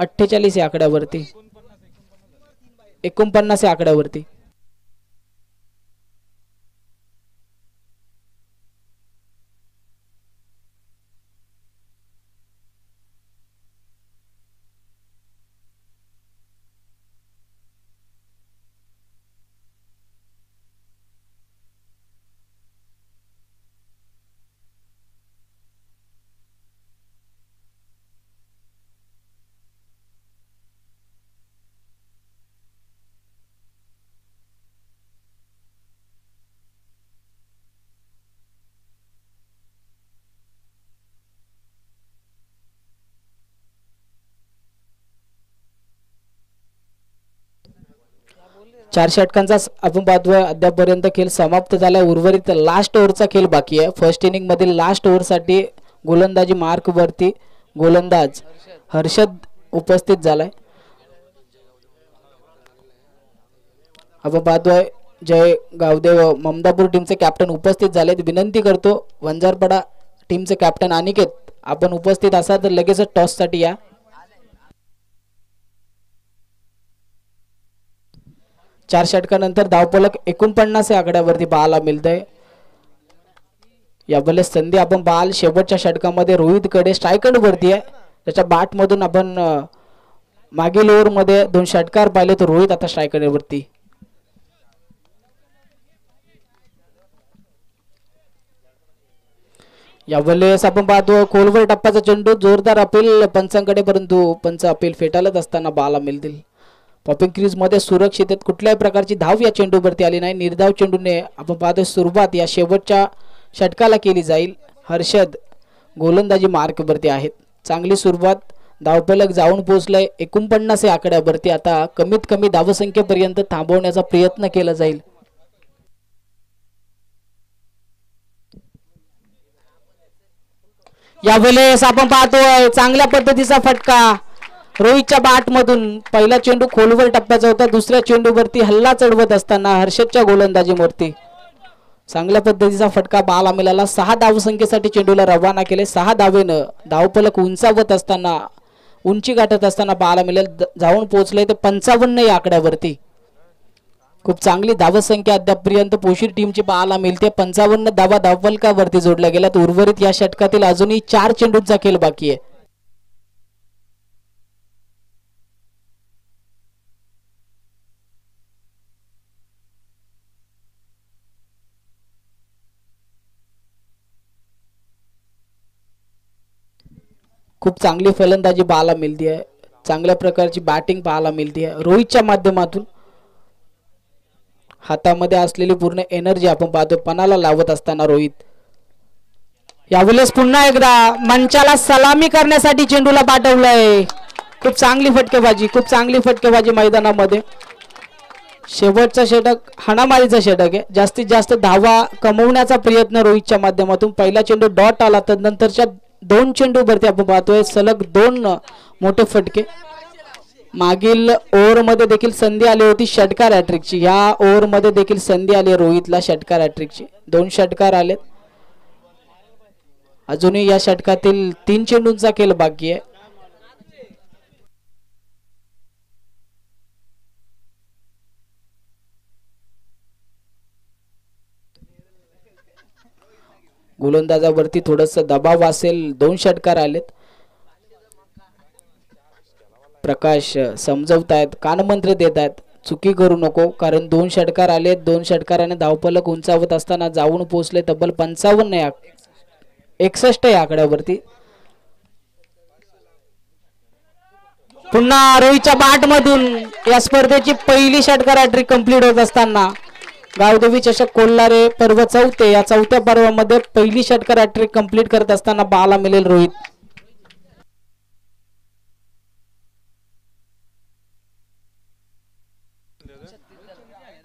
Speaker 1: 48 या आकड्यावरती, 49 या आकड्यावरती. 4 षटकांचा आपण पाहतोय अद्यापर्यंत खेळ समाप्त झालाय. उर्वरित लास्ट ओव्हरचा खेळ बाकी आहे. फर्स्ट इनिंग मधील लास्ट ओव्हरसाठी गोलंदाजी मार्क वरती गोलंदाज हर्षद उपस्थित झालाय. आपण पाहतोय जय गावदेव ममदापूर टीमचे कॅप्टन उपस्थित झालेत. विनंती करतो वंजारपाडा टीमचे कॅप्टन अनिकेत आपण उपस्थित असाल तर लगेच टॉस साठी या. चार षटकानंतर धावफलक 49 या आकड्यावरती पाहायला मिळतंय. यावेळेस संधी आपण पाहाल शेवटच्या षटकामध्ये रोहित कडे स्ट्रायकर वरती आहे. त्याच्या बॅट मधून आपण मागील ओव्हर मध्ये 2 षटकार पाहिले तर रोहित आता स्ट्रायकर वरती. यावेळेस आपण पाहतो खोलवर टप्प्याचा चेंडू जोरदार अपील पंचांकडे परंतु पंच अपील फेटाळत असताना पाहायला मिळतील. पॉपिंग क्रीज मध्ये सुरक्षित आहेत. कुठल्याही प्रकारची धाव या चेंडूवरती आली नाही. निर्धाव चेंडूने आपण पाहतो सुरुवात या शेवटच्या षटकाला केली जाईल. हर्षद गोलंदाजी मार्क वरती आहेत. चांगली सुरुवात. धावफलक जाऊन पोहोचलंय 49 या आकड्यावरती. आता कमीत कमी धावसंख्येपर्यंत थांबवण्याचा प्रयत्न केला जाईल. यावेळेस आपण पाहतोय चांगल्या पद्धतीचा फटका रोहितच्या बॅट मधून. पहिला चेंडू खोलवर टप्प्याचा होता. दुसऱ्या चेंडूवरती हल्ला चढवत असताना हर्षदच्या गोलंदाजीवरती चांगल्या पद्धतीचा फटका पाहायला मिळाला. 6 धावसंख्येसाठी चेंडूला रवाना केले. 6 धावेनं धावफलक उंचावत असताना उंची गाठत असताना पाहायला मिळेल. जाऊन पोहोचले ते 55 या आकड्यावरती. खूप चांगली धावसंख्या अद्यापर्यंत पोशीर टीमची पाहायला मिळते. 55 धावा धावफलकावरती जोडल्या गेल्यात. उर्वरित या षटकातील अजूनही 4 चेंडूंचा खेळ बाकी आहे. खूप चांगली फलंदाजी पाहायला मिळते आहे. चांगल्या प्रकारची बॅटिंग पाहायला मिळते आहे रोहितच्या माध्यमातून. हातामध्ये असलेली पूर्ण एनर्जी आपण पाहतो पणाला लावत असताना रोहित. यावेळेस पुन्हा एकदा मंचाला सलामी करण्यासाठी चेंडूला पाठवलंय. खूप चांगली फटकेबाजी. खूप चांगली फटकेबाजी मैदानामध्ये. शेवटचा षटक हाणामारीचा षटक आहे. जास्तीत जास्त धावा कमवण्याचा प्रयत्न रोहितच्या माध्यमातून. पहिला चेंडू डॉट आला तर नंतरच्या 2 चेंडूवरती आपण पाहतोय सलग 2 मोठे फटके. मागील ओव्हर मध्ये देखील संधी आली होती षटकार हॅट्रिकची. या ओव्हर मध्ये देखील संधी आली रोहितला षटकार हॅट्रिकची. 2 षटकार आलेत. अजूनही या षटकातील 3 चेंडूंचा खेळ बाकी आहे. गोलंदाजावरती थोडस दबाव असेल. 2 षटकार आलेत. प्रकाश समजवतायत कानमंत्र देत आहेत चुकी करू नको कारण 2 षटकार आलेत. 2 षटकाराने धावफलक उंचावत असताना जाऊन पोहोचले तब्बल 55 या 61 या आकड्यावरती. पुन्हा रोहितच्या बॅट मधून या स्पर्धेची पहिली षटकार हॅट्रिक कंप्लीट होत असताना गावदेवी चषक कोल्हारे पर्व 4 या 4थ्या पर्वामध्ये पहिली षटकार हॅट्रिक कंप्लीट करत असताना पाहायला मिळेल रोहित.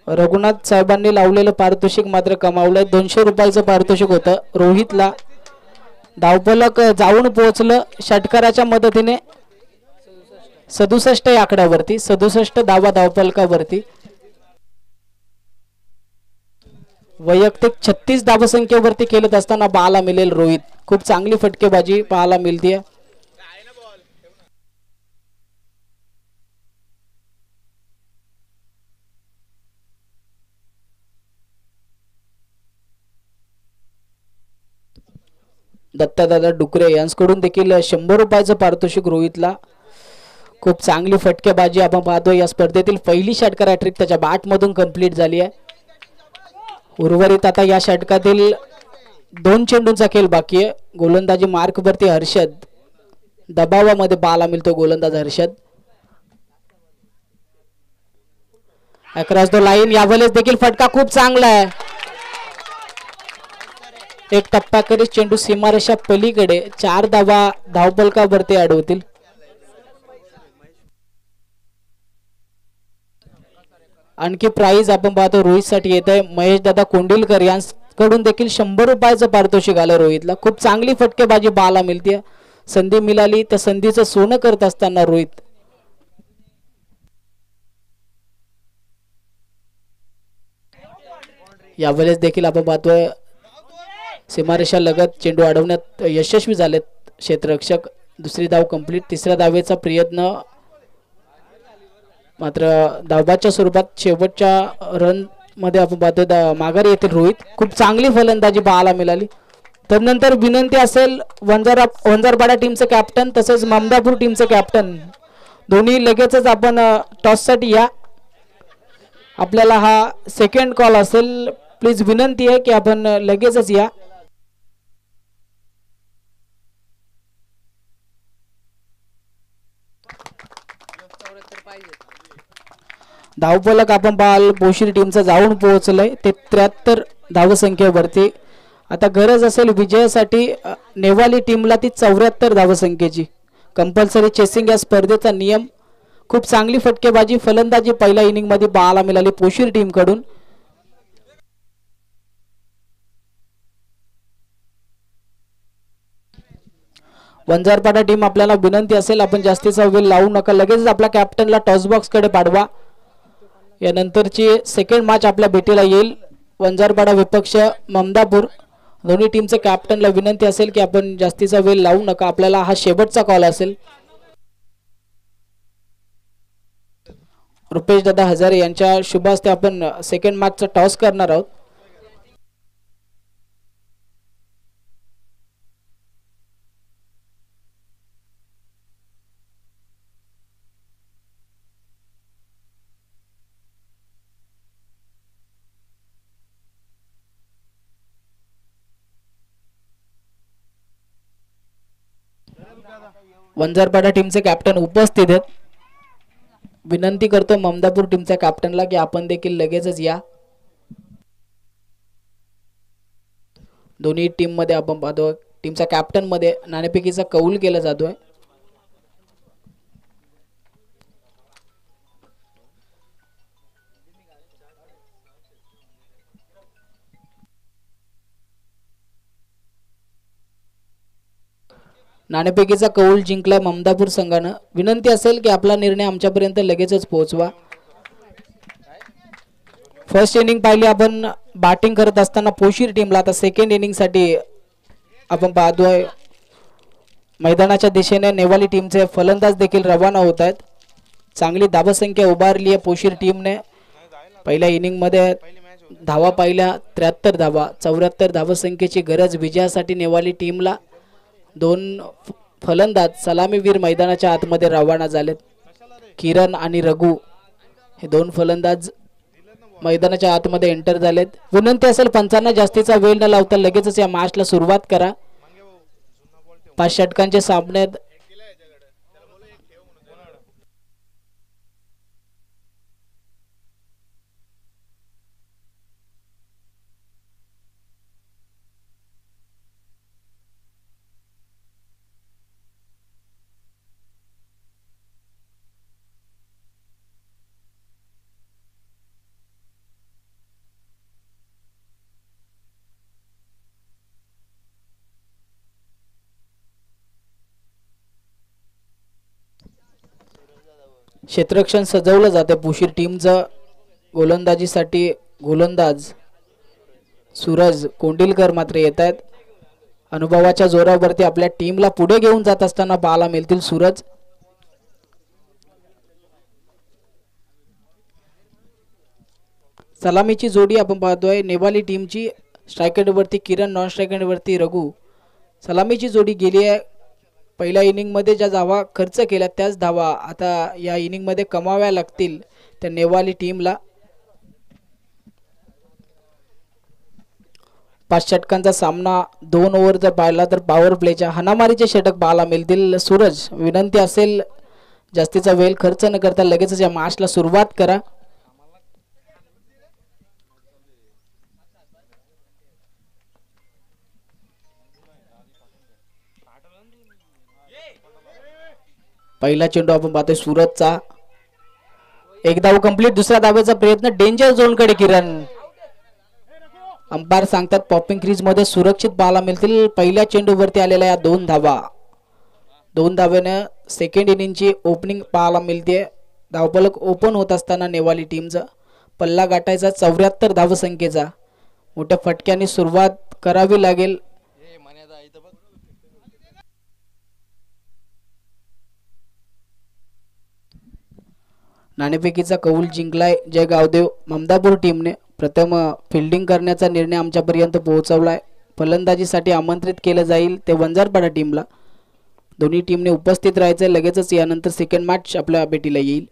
Speaker 1: रघुनाथ साहेबांनी लावलेलं पारितोषिक मात्र कमावलंय. 200 रुपयाचं पारितोषिक होतं रोहितला. धावफलक जाऊन पोहोचलं षटकाराच्या मदतीने 67 या आकड्यावरती. 67 धावा धावफलकावरती. वैयक्तिक 36 धावसंख्येवरती खेळत असताना पाहायला मिळेल रोहित. खूप चांगली फटकेबाजी पाहायला मिळते. दत्तादादा डुकरे यांच्याकडून देखील 100 रुपयाचं पारितोषिक रोहितला. खूप चांगली फटकेबाजी आपण पाहतो. या स्पर्धेतील पहिली षटकार हॅट्रिक त्याच्या बॅट मधून कंप्लीट झाली आहे. उर्वरित आता या षटकातील 2 चेंडूंचा खेळ बाकी आहे. गोलंदाजी मार्क वरती हर्षद. दबावामध्ये पाहायला मिळतो गोलंदाज हर्षद. Across the line. यावेळेस देखील फटका खूप चांगला आहे. एक टप्प्याखेरीज चेंडू सीमारेषा पलीकडे. 4 धावा धावफलकावरती अडवतील. आणखी प्राइज आपण पाहतो रोहितसाठी येत आहे. महेश दादा कोंडिलकर यांकडून देखील 100 रुपयाचं पारितोषिक आलं रोहितला. खूप चांगली फटकेबाजी पाहायला मिळते. संधी मिळाली त्या संधीचं सोनं करत असताना रोहित. यावेळेस देखील आपण पाहतोय सीमारेषा लगत चेंडू अडवण्यात यशस्वी झालेत क्षेत्ररक्षक. दुसरी धाव कंप्लीट. तिसऱ्या धावेचा प्रयत्न मात्र धावबाच्या स्वरूपात शेवटच्या रन मध्ये आपण पाहतोय माघारी येतील रोहित. खूप चांगली फलंदाजी पाहायला मिळाली. तदनंतर विनंती असेल वंजारपाडा टीमचं कॅप्टन तसेच ममदापूर टीमचं कॅप्टन दोन्ही लगेचच आपण टॉससाठी या. आपल्याला हा सेकंड कॉल असेल. प्लीज विनंती आहे की आपण लगेचच या. धावफलक आपण पाहाल पोशीर टीमचं जाऊन पोहोचलंय ते 73 धावसंख्येवरती. आता गरज असेल विजयासाठी नेवाली टीमला ती 74 धावसंख्येची. कंपल्सरी चेसिंग या स्पर्धेचा नियम. खूप चांगली फटकेबाजी फलंदाजी पहिल्या इनिंग मध्ये पाहायला मिळाली पोशीर टीम कडून. वंजारपाडा टीम आपल्याला विनंती असेल आपण जास्तीचा वेळ लावू नका. लगेच आपल्या कॅप्टनला टॉस बॉक्स कडे पाठवा. यानंतरची सेकंड मॅच आपल्या भेटीला येईल. वंजारपाडा विपक्ष ममदापूर. दोन्ही टीमचे कॅप्टनला विनंती असेल की आपण जास्तीचा वेळ लावू नका. आपल्याला हा शेवटचा कॉल असेल. रुपेश दादा हजारे यांच्या शुभ हस्ते आपण सेकंड मॅचचा टॉस करणार आहोत. वंजारपाडा टीमचे कॅप्टन उपस्थित आहेत. विनंती करतो ममदापूर टीमच्या कॅप्टनला की आपण देखील लगेचच या. दोन्ही टीम मध्ये आपण पाहतो टीमच्या कॅप्टन मध्ये नाणेफेकीचा कौल केला जातोय. नाणेफेकीचा कौल जिंकला ममदापूर संघानं. विनंती असेल की आपला निर्णय आमच्यापर्यंत लगेचच पोहोचवा. फर्स्ट इनिंग पाहिली आपण बॅटिंग करत असताना पोशीर टीमला. आता सेकंड इनिंग साठी आपण पाहतोय मैदानाच्या दिशेने नेवाली टीमचे फलंदाज देखील रवाना होत आहेत. चांगली धावसंख्या उभारली आहे पोशीर टीमने. पहिल्या इनिंग मध्ये धावा पाहिल्या 73 धावा. 74 धावसंख्येची गरज विजयासाठी नेवाली टीमला. दोन फलंदाज सलामीवीर मैदानाच्या आतमध्ये रवाना झालेत. किरण आणि रघु हे दोन फलंदाज मैदानाच्या आतमध्ये एंटर झालेत. विनंती असेल पंचांना जास्तीचा वेळ न लावता लगेचच या मॅचला सुरुवात करा. 5 षटकांचे सामने. क्षेत्ररक्षण सजवलं जाते पोशीर टीमचं. गोलंदाजीसाठी गोलंदाज सूरज कोंडिलकर मात्र येत आहेत. अनुभवाच्या जोरावरती आपल्या टीमला पुढे घेऊन जात असताना पाहायला मिळतील सूरज. सलामीची जोडी आपण पाहतोय नेवाली टीमची. स्ट्राइक एंड वरती किरण, नॉन स्ट्राइक एंड वरती रघु. सलामीची जोडी गेली आहे. पहिल्या इनिंग मध्ये ज्या धावा खर्च केल्या त्याच धावा आता या इनिंग मध्ये कमाव्या लागतील त्या नेवाली टीमला. 5 षटकांचा सामना. 2 ओव्हर जर पाहिला तर पॉवर प्लेच्या हाणामारीचे षटक पाहायला मिळतील. सूरज विनंती असेल जास्तीचा वेळ खर्च न करता लगेचच या मॅचला सुरुवात करा. पहिला चेंडू आपण पाहतोय सूरजचा. एक धाव कंप्लीट. दुसऱ्या धावेचा प्रयत्न डेंजर झोन कडे किरण. अंपायर सांगतात पॉपिंग क्रीज मध्ये सुरक्षित पाहायला मिळतील. पहिल्या चेंडूवरती आलेल्या या 2 धावा. 2 धावेने सेकंड इनिंगची ओपनिंग पाहायला मिळते. धावफलक ओपन होत असताना नेवाली टीमचा पल्ला गाठायचा 74 धावसंख्येचा. मोठ्या फटक्याने सुरुवात करावी लागेल. नाणेफेकीचा कौल जिंकलाय जय गावदेव. ममदापूर टीमने प्रथम फिल्डिंग करण्याचा निर्णय आमच्यापर्यंत पोहोचवलाय. फलंदाजीसाठी आमंत्रित केलं जाईल ते वंजारपाडा टीमला. दोन्ही टीमने उपस्थित राहायचं. लगेचच यानंतर सेकंड मॅच आपल्या भेटीला येईल.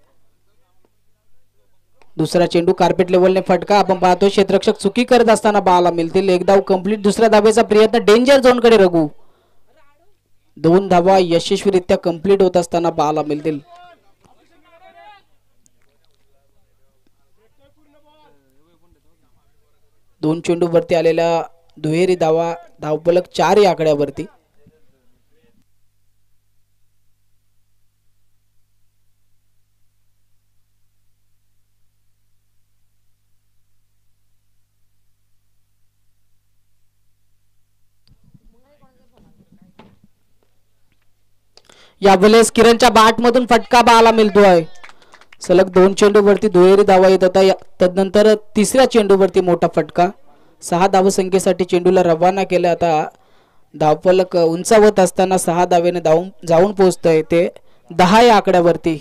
Speaker 1: दुसरा चेंडू कार्पेट लेवलने फटका. आपण पाहतो क्षेत्ररक्षक चुकी करत असताना पाहायला मिळतील. एक धाव कंप्लीट. दुसऱ्या धावेचा प्रयत्न डेंजर झोन कडे रघु. 2 धावा यशस्वीरित्या कंप्लीट होत असताना पाहायला मिळतील. दोन चेंडू वरती आलेल्या दुहेरी धावा. धावफलक 4 या आकड्यावरती. यावेळेस किरणच्या बॅट मधून फटका पाहायला मिळतोय. सलग 2 चेंडूवरती दुहेरी धावा येत होता. तदनंतर तिसऱ्या चेंडूवरती मोठा फटका. 6 धावसंख्येसाठी चेंडूला रवाना केलं. आता धावफलक उंचावत असताना 6 धावेने जाऊन पोहोचतोय ते 10 या आकड्यावरती.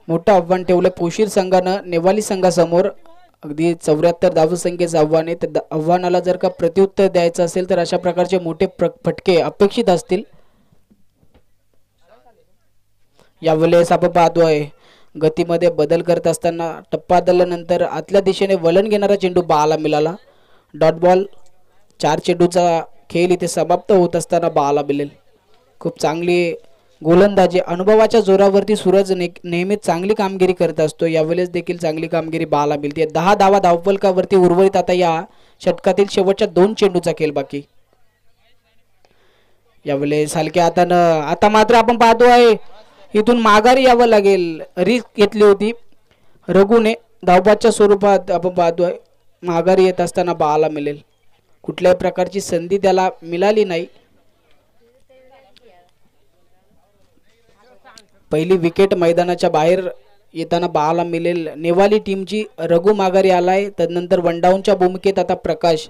Speaker 1: मोठं आव्हान ठेवलं पोशीर संघानं नेवाली संघासमोर. अगदी 74 धावसंख्येचं आव्हान आहे. त्या आव्हानाला जर का प्रत्युत्तर द्यायचं असेल तर अशा प्रकारचे मोठे फटके अपेक्षित असतील. यावेळेस आपण पाहतोय गतीमध्ये बदल करत असताना टप्पा बदलल्यानंतर आतल्या दिशेने वळण घेणारा चेंडू पाहायला मिळाला. Dot ball. 4 चेंडूचा खेळ इथे समाप्त होत असताना पाहायला मिळेल. खूप चांगली गोलंदाजी. अनुभवाच्या जोरावरती सूरज नेहमीच चांगली कामगिरी करत असतो. यावेळेस देखील चांगली कामगिरी पाहायला मिळते. 10 धावा धावफलकावरती उर्वरित आता या षटकातील शेवटच्या 2 चेंडूचा खेळ बाकी. यावेळेस हलक्या हातानं आता मात्र आपण पाहतो आहे इथून माघारी यावं लागेल. रिस्क घेतली होती रघुने धावबादच्या स्वरूपात. आपण पाहतोय माघारी येत असताना पाहायला मिळेल. कुठल्याही प्रकारची संधी त्याला मिळाली नाही. पहिली विकेट मैदानाच्या बाहेर येताना पाहायला मिळेल नेवाली टीमची. रघु माघारी आलाय. तदनंतर वनडाऊनच्या भूमिकेत आता प्रकाश.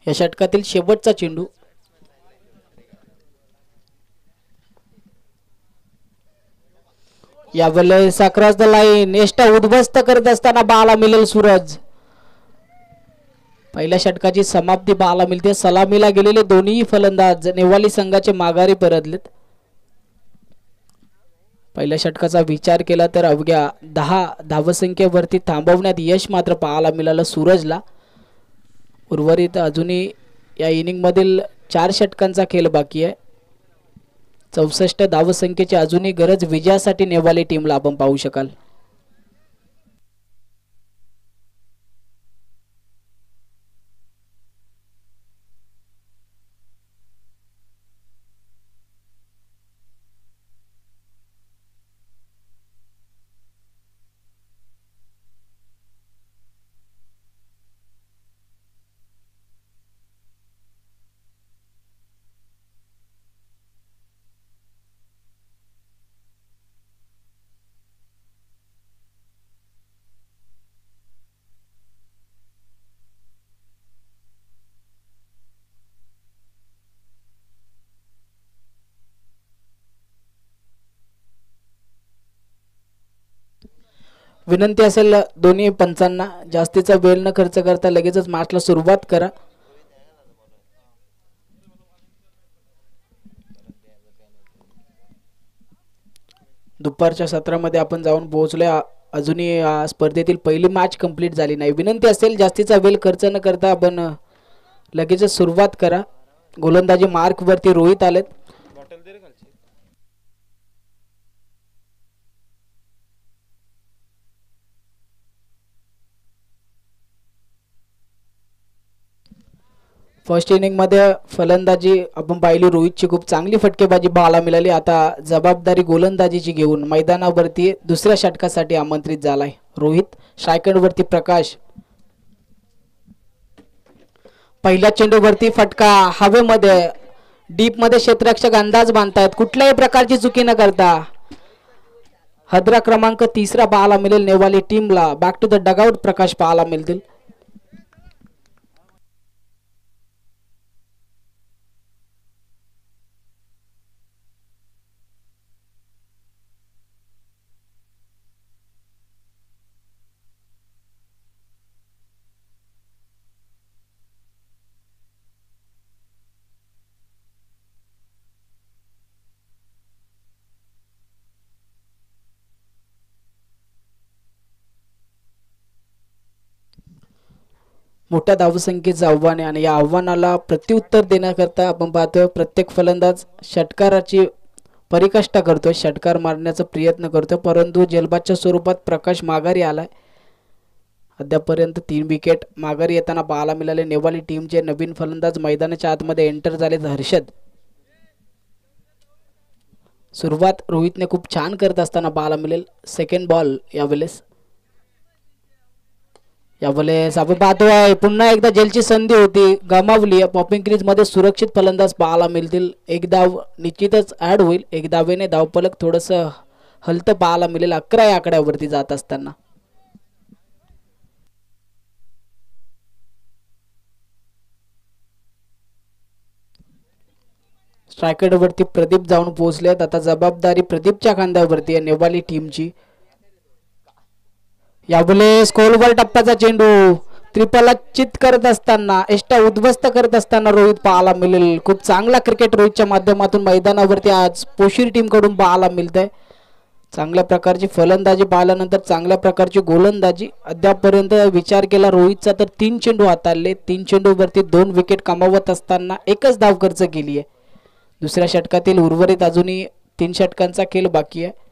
Speaker 1: या षटकातील शेवटचा चेंडू. यावेळेस अक्रॉस द लाईन नेस्टा उद्ध्वस्त करत असताना पाहायला मिळेल सूरज. पहिल्या षटकाची समाप्ती पाहायला मिळते. सलामीला गेलेले दोन्ही फलंदाज नेवाली संघाचे माघारी परतलेत. पहिल्या षटकाचा विचार केला तर अवघ्या 10 धावसंख्येवरती थांबवण्यात यश मात्र पाहायला मिळालं सूरजला. उर्वरित अजूनही या इनिंग मधील 4 षटकांचा खेळ बाकी आहे. 64 धावसंख्येची अजूनही गरज विजयासाठी नेवाली टीमला आपण पाहू शकाल. विनंती असेल दोन्ही पंचांना जास्तीचा वेळ न खर्च करता लगेचच मॅचला सुरुवात करा. दुपारच्या सत्रामध्ये आपण जाऊन पोहोचलोय. अजूनही या स्पर्धेतील पहिली मॅच कंप्लीट झाली नाही. विनंती असेल जास्तीचा वेळ खर्च न करता आपण लगेचच सुरुवात करा. गोलंदाजी मार्क वरती रोहित आलेत. फर्स्ट इनिंग मध्ये फलंदाजी आपण पाहिली रोहितची खूप चांगली फटकेबाजी पाहायला मिळाली. आता जबाबदारी गोलंदाजीची घेऊन मैदानावरती दुसऱ्या षटकासाठी आमंत्रित झालाय रोहित. स्ट्रायकर वरती प्रकाश. पहिल्या चेंडूवरती फटका हवेमध्ये डीप मध्ये क्षेत्ररक्षक अंदाज बांधतायत. कुठल्याही प्रकारची चुकी न करता हद्रा क्रमांक 3 पाहायला मिळेल नेवाली टीमला. बॅक टू द डगआउट प्रकाश पाहायला मिळतील. मोठ्या धावसंख्येचं आव्हान आहे आणि या आव्हानाला प्रत्युत्तर देण्याकरता आपण पाहतोय प्रत्येक फलंदाज षटकाराची परिकष्टा करतोय. षटकार मारण्याचा प्रयत्न करतोय परंतु जलबादच्या स्वरूपात प्रकाश माघारी आलाय. अद्यापर्यंत 3 विकेट माघारी येताना पाहायला मिळाले. नेवाली टीमचे नवीन फलंदाज मैदानाच्या आतमध्ये एंटर झाले हर्षद. सुरुवात रोहितने खूप छान करत असताना पाहायला मिळेल. सेकंड बॉल यावेळेस आपण पाहतोय पुन्हा एकदा जेलची संधी होती गमावली. पॉपिंग क्रीज मध्ये सुरक्षित फलंदाज पाहायला मिळतील. एक धाव निश्चितच ऍड होईल. एक धावेने धावफलक थोडस हलतं पाहायला मिळेल 11 या आकड्यावरती जात असताना. स्ट्रायकर वरती प्रदीप जाऊन पोहोचलेत. आता जबाबदारी प्रदीपच्या खांद्यावरती आहे नेवाली टीमची. यावेळेस खोलवर टप्प्याचा चेंडू त्रिपला चित करत असताना एष्टा उद्ध्वस्त करत असताना रोहित पाहायला मिळेल. खूप चांगला क्रिकेट रोहितच्या माध्यमातून मैदानावरती आज पोशीर टीम कडून पाहायला मिळतंय. चांगल्या प्रकारची फलंदाजी पाहिल्यानंतर चांगल्या प्रकारची गोलंदाजी. अद्यापर्यंत विचार केला रोहितचा तर 3 चेंडू हाताळले. 3 चेंडूवरती 2 विकेट कमावत असताना एकच धाव खर्च केली आहे. दुसऱ्या षटकातील उर्वरित अजूनही 3 षटकांचा खेळ बाकी आहे.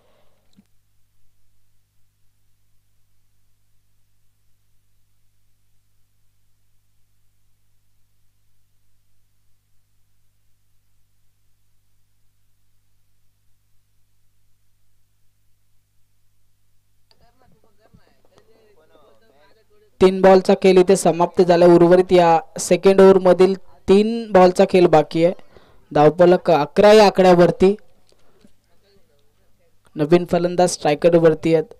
Speaker 1: तीन बॉलचा खेळ इथे समाप्त झाला. उर्वरित या सेकंड ओव्हर मधील 3 बॉलचा खेळ बाकी आहे. धावफलक 11 या आकड्यावरती. नवीन फलंदाज स्ट्रायकर वरती आहेत.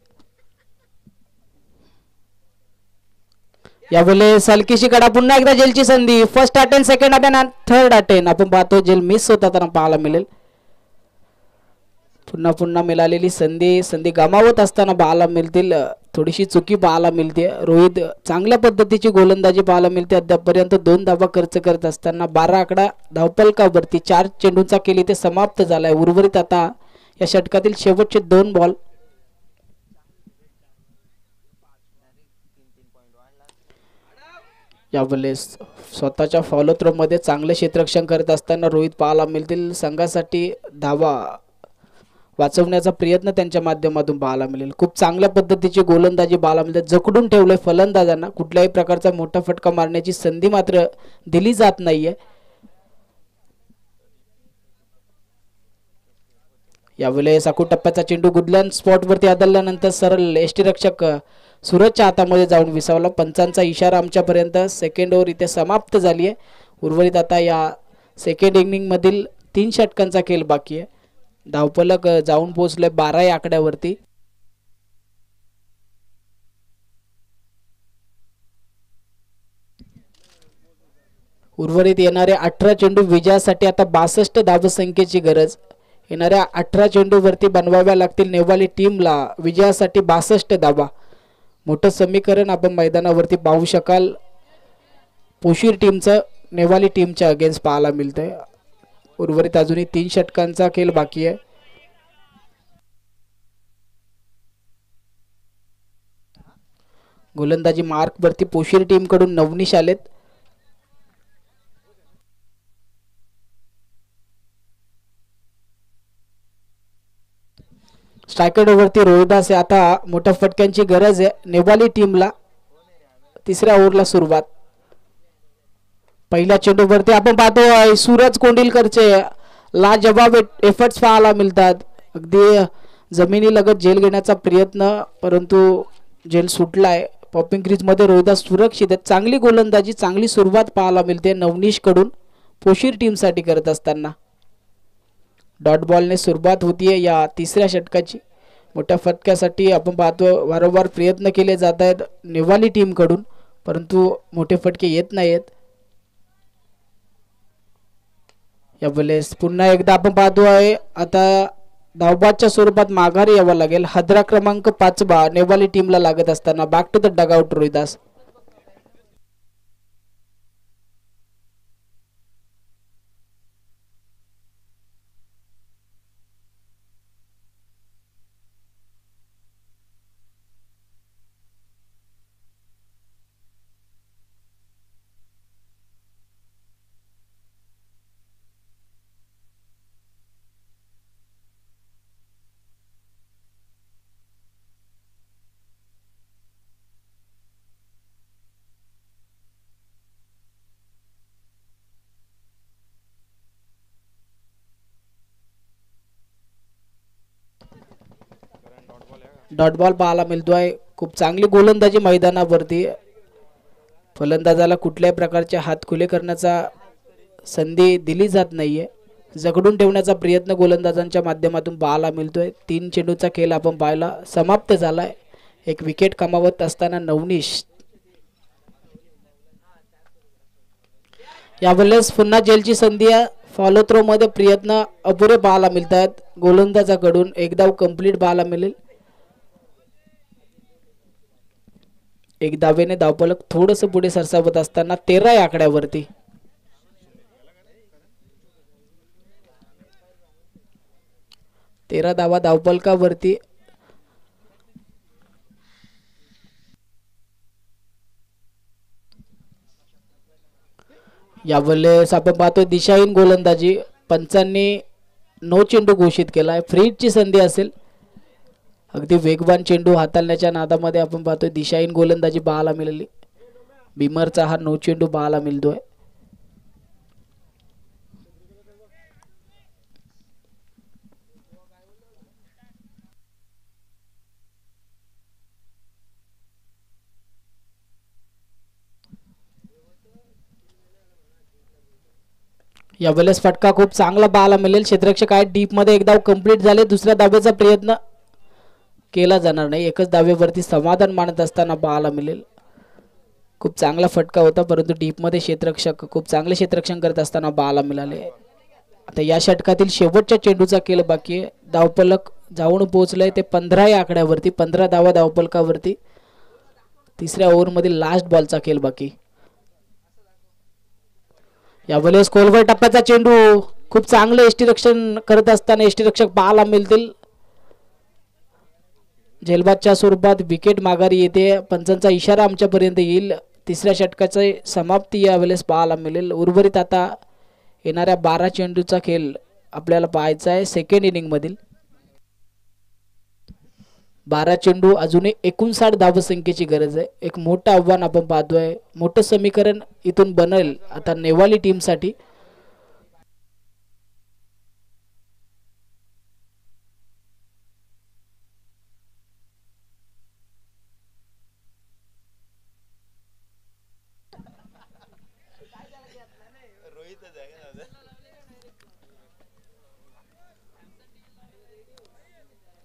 Speaker 1: यावेळेस हलकीशी कडा पुन्हा एकदा जेलची संधी. फर्स्ट अटेम्प्ट सेकंड अटेम्प्ट आणि थर्ड अटेम्प्ट आपण पाहतो जेल मिस होताना पाहायला मिळेल. पुन्हा मिळालेली संधी गमावत असताना पाहायला मिळतील. थोडीशी चुकी पाहायला मिळते. रोहित चांगल्या पद्धतीची गोलंदाजी पाहायला मिळते. अद्यापर्यंत 2 धावा खर्च करत असताना 12 आकडा धावफलकावरती 4 चेंडूंचा खेळ इथे समाप्त झालाय. उर्वरित आता या षटकातील शेवटचे 2 बॉल. यावेळेस स्वतःच्या फॉलो थ्रो मध्ये चांगले क्षेत्ररक्षण करत असताना रोहित पाहायला मिळतील. संघासाठी धावा वाचवण्याचा प्रयत्न त्यांच्या माध्यमातून पाहायला मिळेल. खूप चांगल्या पद्धतीची गोलंदाजी पाहायला मिळते. जकडून ठेवलंय फलंदाजांना. कुठल्याही प्रकारचा मोठा फटका मारण्याची संधी मात्र दिली जात नाहीये. यावेळेस साकू टप्प्याचा चेंडू गुडलँड स्पॉट वरती आदळल्यानंतर सरळ यष्टीरक्षक सूरजच्या हातामध्ये जाऊन विसावला. पंचांचा इशारा आमच्यापर्यंत. सेकंड ओव्हर इथे समाप्त झाली आहे. उर्वरित आता या सेकंड इनिंग मधील 3 षटकांचा खेळ बाकी आहे. धावफलक जाऊन पोहोचले 12 या आकड्यावरती. उर्वरित येणारे 18 चेंडू विजयासाठी आता 62 धावसंख्येची गरज. येणाऱ्या 18 चेंडूवरती बनवाव्या लागतील नेवाली टीमला विजयासाठी 62 धावा. मोठं समीकरण आपण मैदानावरती पाहू शकाल. पोशीर टीमचं नेवाली टीमच्या अगेन्स्ट पाहायला मिळतंय. उर्वरित अजूनही 3 षटकांचा खेळ बाकी आहे. गोलंदाजी मार्क वरती पोशीर टीम कडून नवनीश आलेत. स्ट्रायकर वरती रोहिदास आहे. आता मोठ्या फटक्यांची गरज आहे नेवाली टीमला. तिसऱ्या ओव्हरला सुरुवात. पहिल्या चेंडूवरती आपण पाहतो सूरज कोंडिलकरचे लाजवाब एफर्ट्स पाहायला मिळतात. अगदी जमिनीलगत झेल घेण्याचा प्रयत्न, परंतु झेल सुटलाय. पॉपिंग क्रीज मध्ये रोहिदास सुरक्षित आहे. चांगली गोलंदाजी, चांगली सुरुवात पाहायला मिळते नवनीश कडून पोशीर टीम साठी करत असताना. डॉट बॉलने सुरुवात होतीये या तिसऱ्या षटकाची. मोठ्या फटक्यासाठी आपण पाहतो वारंवार प्रयत्न केले जात आहेत नेवाली टीम कडून, परंतु मोठे फटके येत नाहीत. यावेळेस पुन्हा एकदा आपण पाहतोय आता धावबादच्या स्वरूपात माघारी यावं लागेल. हद्रा क्रमांक 5 नेवाली टीमला लागत असताना back to the dugout Rohidas. Dot ball पाहायला मिळतोय. खूप चांगली गोलंदाजी मैदानावरती. फलंदाजाला कुठल्याही प्रकारचे हात खुले करण्याचा संधी दिली जात नाहीये. जगडून ठेवण्याचा प्रयत्न गोलंदाजांच्या माध्यमातून पाहायला मिळतोय. 3 चेंडूचा खेळ आपण पाहिला समाप्त झालाय. एक विकेट कमावत असताना नवनीश. यावेळेस पुन्हा जेलची संधी आहे. फॉलो थ्रो मध्ये प्रयत्न अपुरे पाहायला मिळतात गोलंदाजाकडून. एक धाव कंप्लीट पाहायला मिळेल. एक धावेने धावफलक थोडस पुढे सरसावत असताना 13 या आकड्यावरती. तेरा धावा धावफलकावरती. यावेळेस आपण पाहतोय दिशाहीन गोलंदाजी. पंचांनी 9 चेंडू घोषित केलाय. फ्रीजची संधी असेल. अगदी वेगवान चेंडू हाताळण्याच्या नादामध्ये आपण पाहतोय दिशाहीन गोलंदाजी पाहायला मिळाली. बिमरचा हा 9 चेंडू पाहायला मिळतोय. यावेळेस फटका खूप चांगला पाहायला मिळेल. क्षेत्ररक्षक आहे डीप मध्ये. एक धाव कंप्लीट झाले. दुसऱ्या धावेचा प्रयत्न केला जाणार नाही. एकच धावेवरती समाधान मानत असताना पाहायला मिळेल. खूप चांगला फटका होता, परंतु डीप मध्ये क्षेत्ररक्षक खूप चांगले क्षेत्ररक्षण करत असताना पाहायला मिळाले. आता या षटकातील शेवटच्या चेंडूचा खेळ बाकी आहे. धावफलक जाऊन पोहोचलंय ते 15 या आकड्यावरती. 15 धावा धावफलकावरती. तिसऱ्या ओव्हर मध्ये लास्ट बॉलचा खेळ बाकी. यावेळेस खोलवर टप्प्याचा चेंडू. खूप चांगले यष्टीरक्षण करत असताना यष्टीरक्षक पाहायला मिळतील. झेलबादच्या स्वरूपात विकेट माघारी येते. पंचांचा इशारा आमच्यापर्यंत येईल. तिसऱ्या षटकाची समाप्ती यावेळेस पाहायला मिळेल. उर्वरित आता येणाऱ्या 12 चेंडूचा खेळ आपल्याला पाहायचा आहे सेकंड इनिंग मधील. 12 चेंडू अजूनही 59 धावसंख्येची गरज आहे. एक मोठं आव्हान आपण पाहतोय. मोठं समीकरण इथून बनेल आता नेवाली टीम साठी.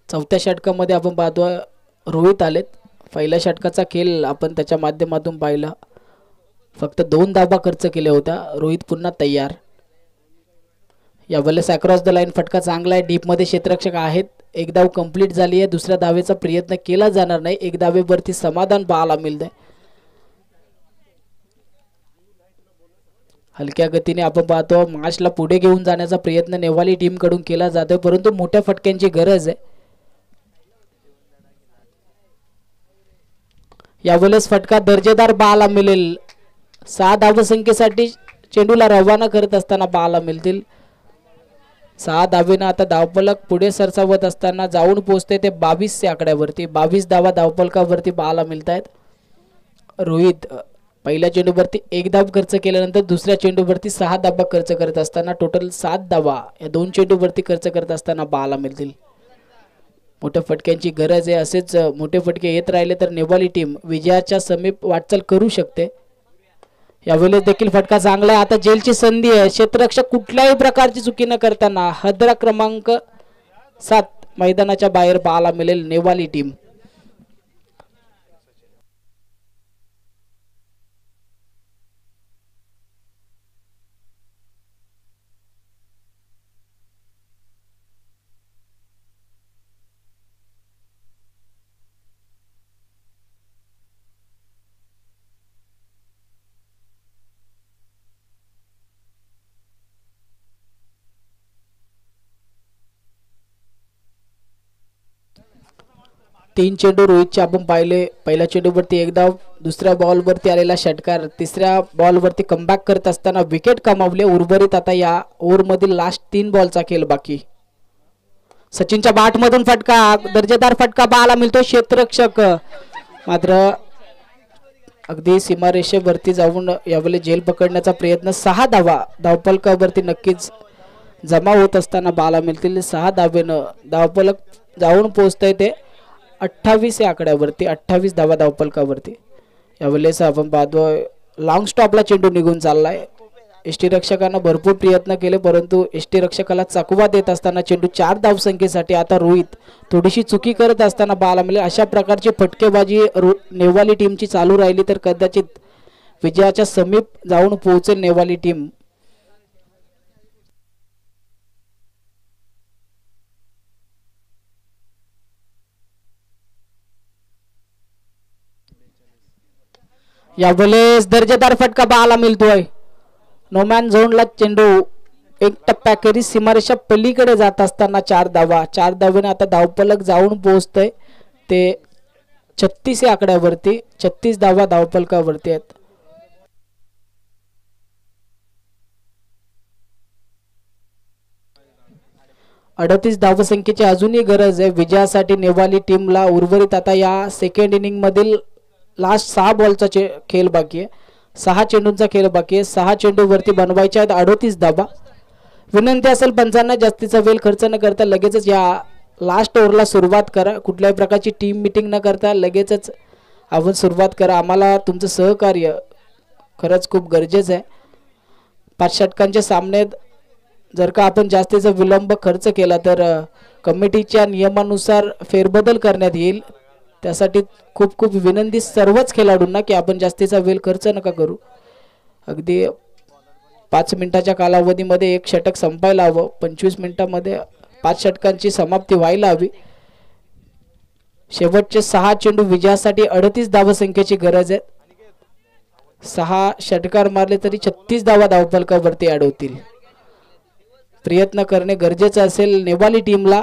Speaker 1: चौथ्या षटकामध्ये आपण पाहतोय रोहित आलेत. पहिल्या षटकाचा खेळ आपण त्याच्या माध्यमातून पाहिला. फक्त 2 धावा खर्च केल्या होत्या. रोहित पुन्हा तयार. यावेळेस अक्रॉस द लाईन फटका चांगला आहे. डीप मध्ये क्षेत्ररक्षक आहेत. एक धाव कंप्लीट झाली आहे. दुसऱ्या धावेचा प्रयत्न केला जाणार नाही. एक धावेवरती समाधान पाहायला मिळतंय. हलक्या गतीने आपण पाहतो मॅचला पुढे घेऊन जाण्याचा प्रयत्न नेवाली टीम कडून केला जातोय, परंतु मोठ्या फटक्यांची गरज आहे. यावेळेस फटका दर्जेदार बाला मिळेल. 6 धावसंख्येसाठी चेंडूला रवाना करत असताना बाला मिळतील. 6 धावेनं आता धावफलक पुढे सरसावत असताना जाऊन पोहोचते ते 22 आकड्यावरती. 22 धावा धावफलकावरती बाला मिळत आहेत. रोहित पहिल्या चेंडूवरती 1 धाव खर्च केल्यानंतर दुसऱ्या चेंडूवरती 6 धावा खर्च करत असताना टोटल 7 धावा या 2 चेंडूवरती खर्च करत असताना बाला मिळतील. मोठ्या फटक्यांची गरज आहे. असेच मोठे फटके येत राहिले तर नेवाली टीम विजयाच्या समीप वाटचाल करू शकते. यावेळेस देखील फटका चांगला आहे. आता जेलची संधी आहे. क्षेत्ररक्षक कुठल्याही प्रकारची चुकी न करताना हद्रा क्रमांक 7 मैदानाच्या बाहेर बाला मिळेल नेवाली टीम. तीन चेंडू रोहितचे आपण पाहिले. पहिल्या चेंडूवरती 1 धाव, दुसऱ्या बॉलवरती आलेला षटकार, तिसऱ्या बॉलवरती कमबॅक करत असताना विकेट कमावले. उर्वरित आता या ओव्हरमधील लास्ट 3 बॉलचा खेळ बाकी. सचिनच्या बॅट मधून फटका, दर्जेदार फटका बाला मिळतो. क्षेत्ररक्षक मात्र अगदी सीमारेषेवरती जाऊन यावेळी झेल पकडण्याचा प्रयत्न. 6 धावा धावफलकावरती नक्कीच जमा होत असताना बाला मिळतील. 6 धावेनं धावफलक जाऊन पोहोचतंय ते 28 या आकड्यावरती. 28 धावा धावफलकावरती. यावेळेस आपण पाहतो लॉंग स्टॉपला चेंडू निघून चाललाय. यष्टीरक्षकांना भरपूर प्रयत्न केले परंतु यष्टीरक्षकाला चकवा देत असताना चेंडू 4 धावसंख्येसाठी. आता रोहित थोडीशी चुकी करत असताना बाला मिळेल. अशा प्रकारची फटकेबाजी नेवाली टीमची चालू राहिली तर कदाचित विजयाच्या समीप जाऊन पोहोचेल नेवाली टीम. यावेळेस दर्जेदार फटका बाला मिळतोय. नोमॅन झोनला चेंडू 1 टप्प्याखेरीज सीमारेषा पलीकडे जात असताना 4 धावा. 4 धावेने आता धावफलक जाऊन पोहोचतंय ते 36 या आकड्यावरती. 36 धावा धावफलकावरती आहेत. अडतीस धावसंख्येची अजूनही गरज आहे विजयासाठी नेवाली टीमला. उर्वरित आता या सेकंड इनिंग मधील लास्ट 6 बॉलचा खेळ बाकी आहे. 6 चेंडूंचा खेळ बाकी आहे. 6 चेंडूवरती बनवायचे आहेत 38 धावा. विनंती असेल पंचांना जास्तीचा वेळ खर्च न करता लगेचच या लास्ट ओव्हरला सुरुवात करा. कुठल्याही प्रकारची टीम मीटिंग न करता लगेचच आपण सुरुवात करा. आम्हाला तुमचं सहकार्य खरंच खूप गरजेचं आहे. 5 षटकांच्या सामन्यात जर का आपण जास्तीचा विलंब खर्च केला तर कमिटीच्या नियमानुसार फेरबदल करण्यात येईल. त्यासाठी खूप खूप विनंती सर्वच खेळाडूंना की आपण जास्तीचा वेळ खर्च नका करू. अगदी 5 मिनिटाच्या कालावधीमध्ये 1 षटक संपायला हवं. 25 मिनिटांमध्ये 5 षटकांची समाप्ती व्हायला हवी. शेवटचे 6 चेंडू विजयासाठी 38 धावसंख्येची गरज आहे. 6 षटकार मारले तरी 36 धावा धावफलकावरती ऍड होतील. प्रयत्न करणे गरजेचे असेल नेवाली टीमला.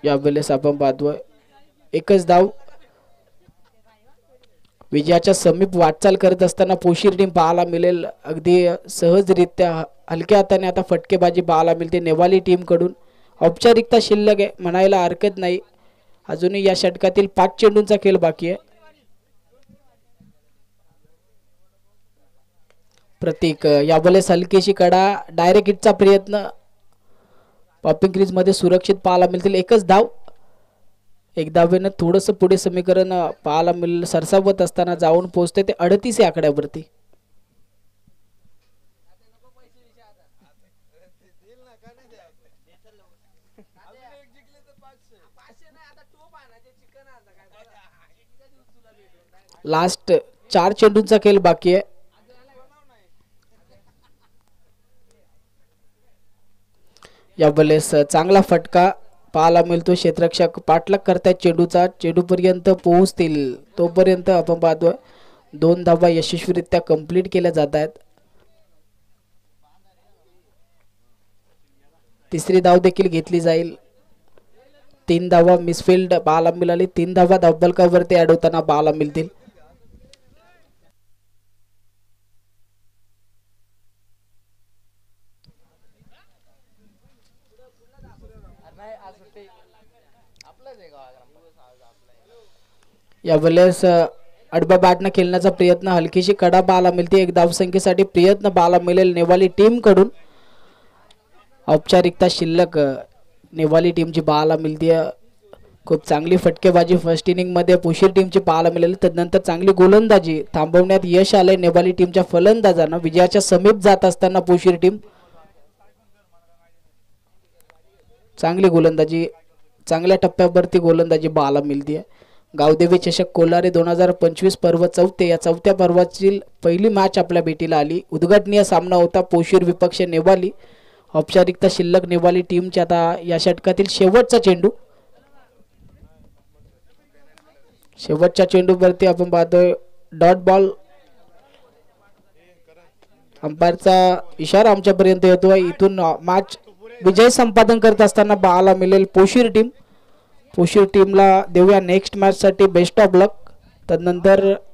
Speaker 1: यावेळेस आपण पाहतोय एकच धाव. विजयाच्या समीप वाटचाल करत असताना पोशीर टीम पाहायला मिळेल. अगदी सहजरित्या हलक्या हाताने आता फटकेबाजी पाहायला मिळते नेवाली टीम कडून. औपचारिकता शिल्लक आहे म्हणायला हरकत नाही. अजूनही या षटकातील 5 चेंडूंचा खेळ बाकी आहे. प्रतीक यावेळेस हलकीशी कडा डायरेक्ट हिटचा प्रयत्न. पॉपिंग क्रीज मध्ये सुरक्षित पाहायला मिळतील. एकच धाव. 1 धावेनं थोडंसं पुढे समीकरण पाहायला मिळेल. सरसावत असताना जाऊन पोहोचते ते 38 या आकड्यावरती. लास्ट 4 चेंडूंचा खेळ बाकी आहे. यावेळेस चांगला फटका पाहायला मिळतो. क्षेत्ररक्षक पाठलाग करतायत चेंडूचा. चेंडूपर्यंत पोहोचतील तोपर्यंत आपण पाहतोय 2 धावा यशस्वीरित्या कंप्लीट केल्या जात आहेत. तिसरी धाव देखील घेतली जाईल. 3 धावा मिसफिल्ड बाला मिळाली. 3 धावा धावफलकावरती ऍड होताना बाला मिळतील. यावेळेस अडबा बॅटनं खेळण्याचा प्रयत्न, हलकीशी कडा बाला मिळते. एक धावसंख्येसाठी प्रयत्न बाला मिळेल नेवाली टीम कडून. औपचारिकता शिल्लक नेवाली टीमची बाला मिळते. खूप चांगली फटकेबाजी फर्स्ट इनिंग मध्ये पुशीर टीमची पाहायला मिळाली. त्यानंतर चांगली गोलंदाजी थांबवण्यात यश आले नेवाली टीमच्या फलंदाजांना. विजयाच्या समीप जात असताना पुशीर टीम चांगली गोलंदाजी, चांगल्या टप्प्यावरती गोलंदाजी पाहायला मिळते. गावदेवी चषक कोलारे 2025 पर्व चौथे, या चौथ्या पर्वाची पहिली मॅच आपल्या भेटीला आली. उद्घाटनीय सामना होता पुशीर विपक्ष नेवाली. औपचारिकता शिल्लक नेवाली टीमची आता या षटकातील शेवटचा चेंडू. शेवटच्या चेंडूवरती आपण पाहतोय डॉट बॉल. अंपायरचा इशारा आमच्यापर्यंत येतोय. इथून मॅच विजय संपादन करत असताना पाहायला मिळेल पुशीर टीम. पुशीर टीमला देऊया नेक्स्ट मॅच साठी बेस्ट ऑफ लक. त्यानंतर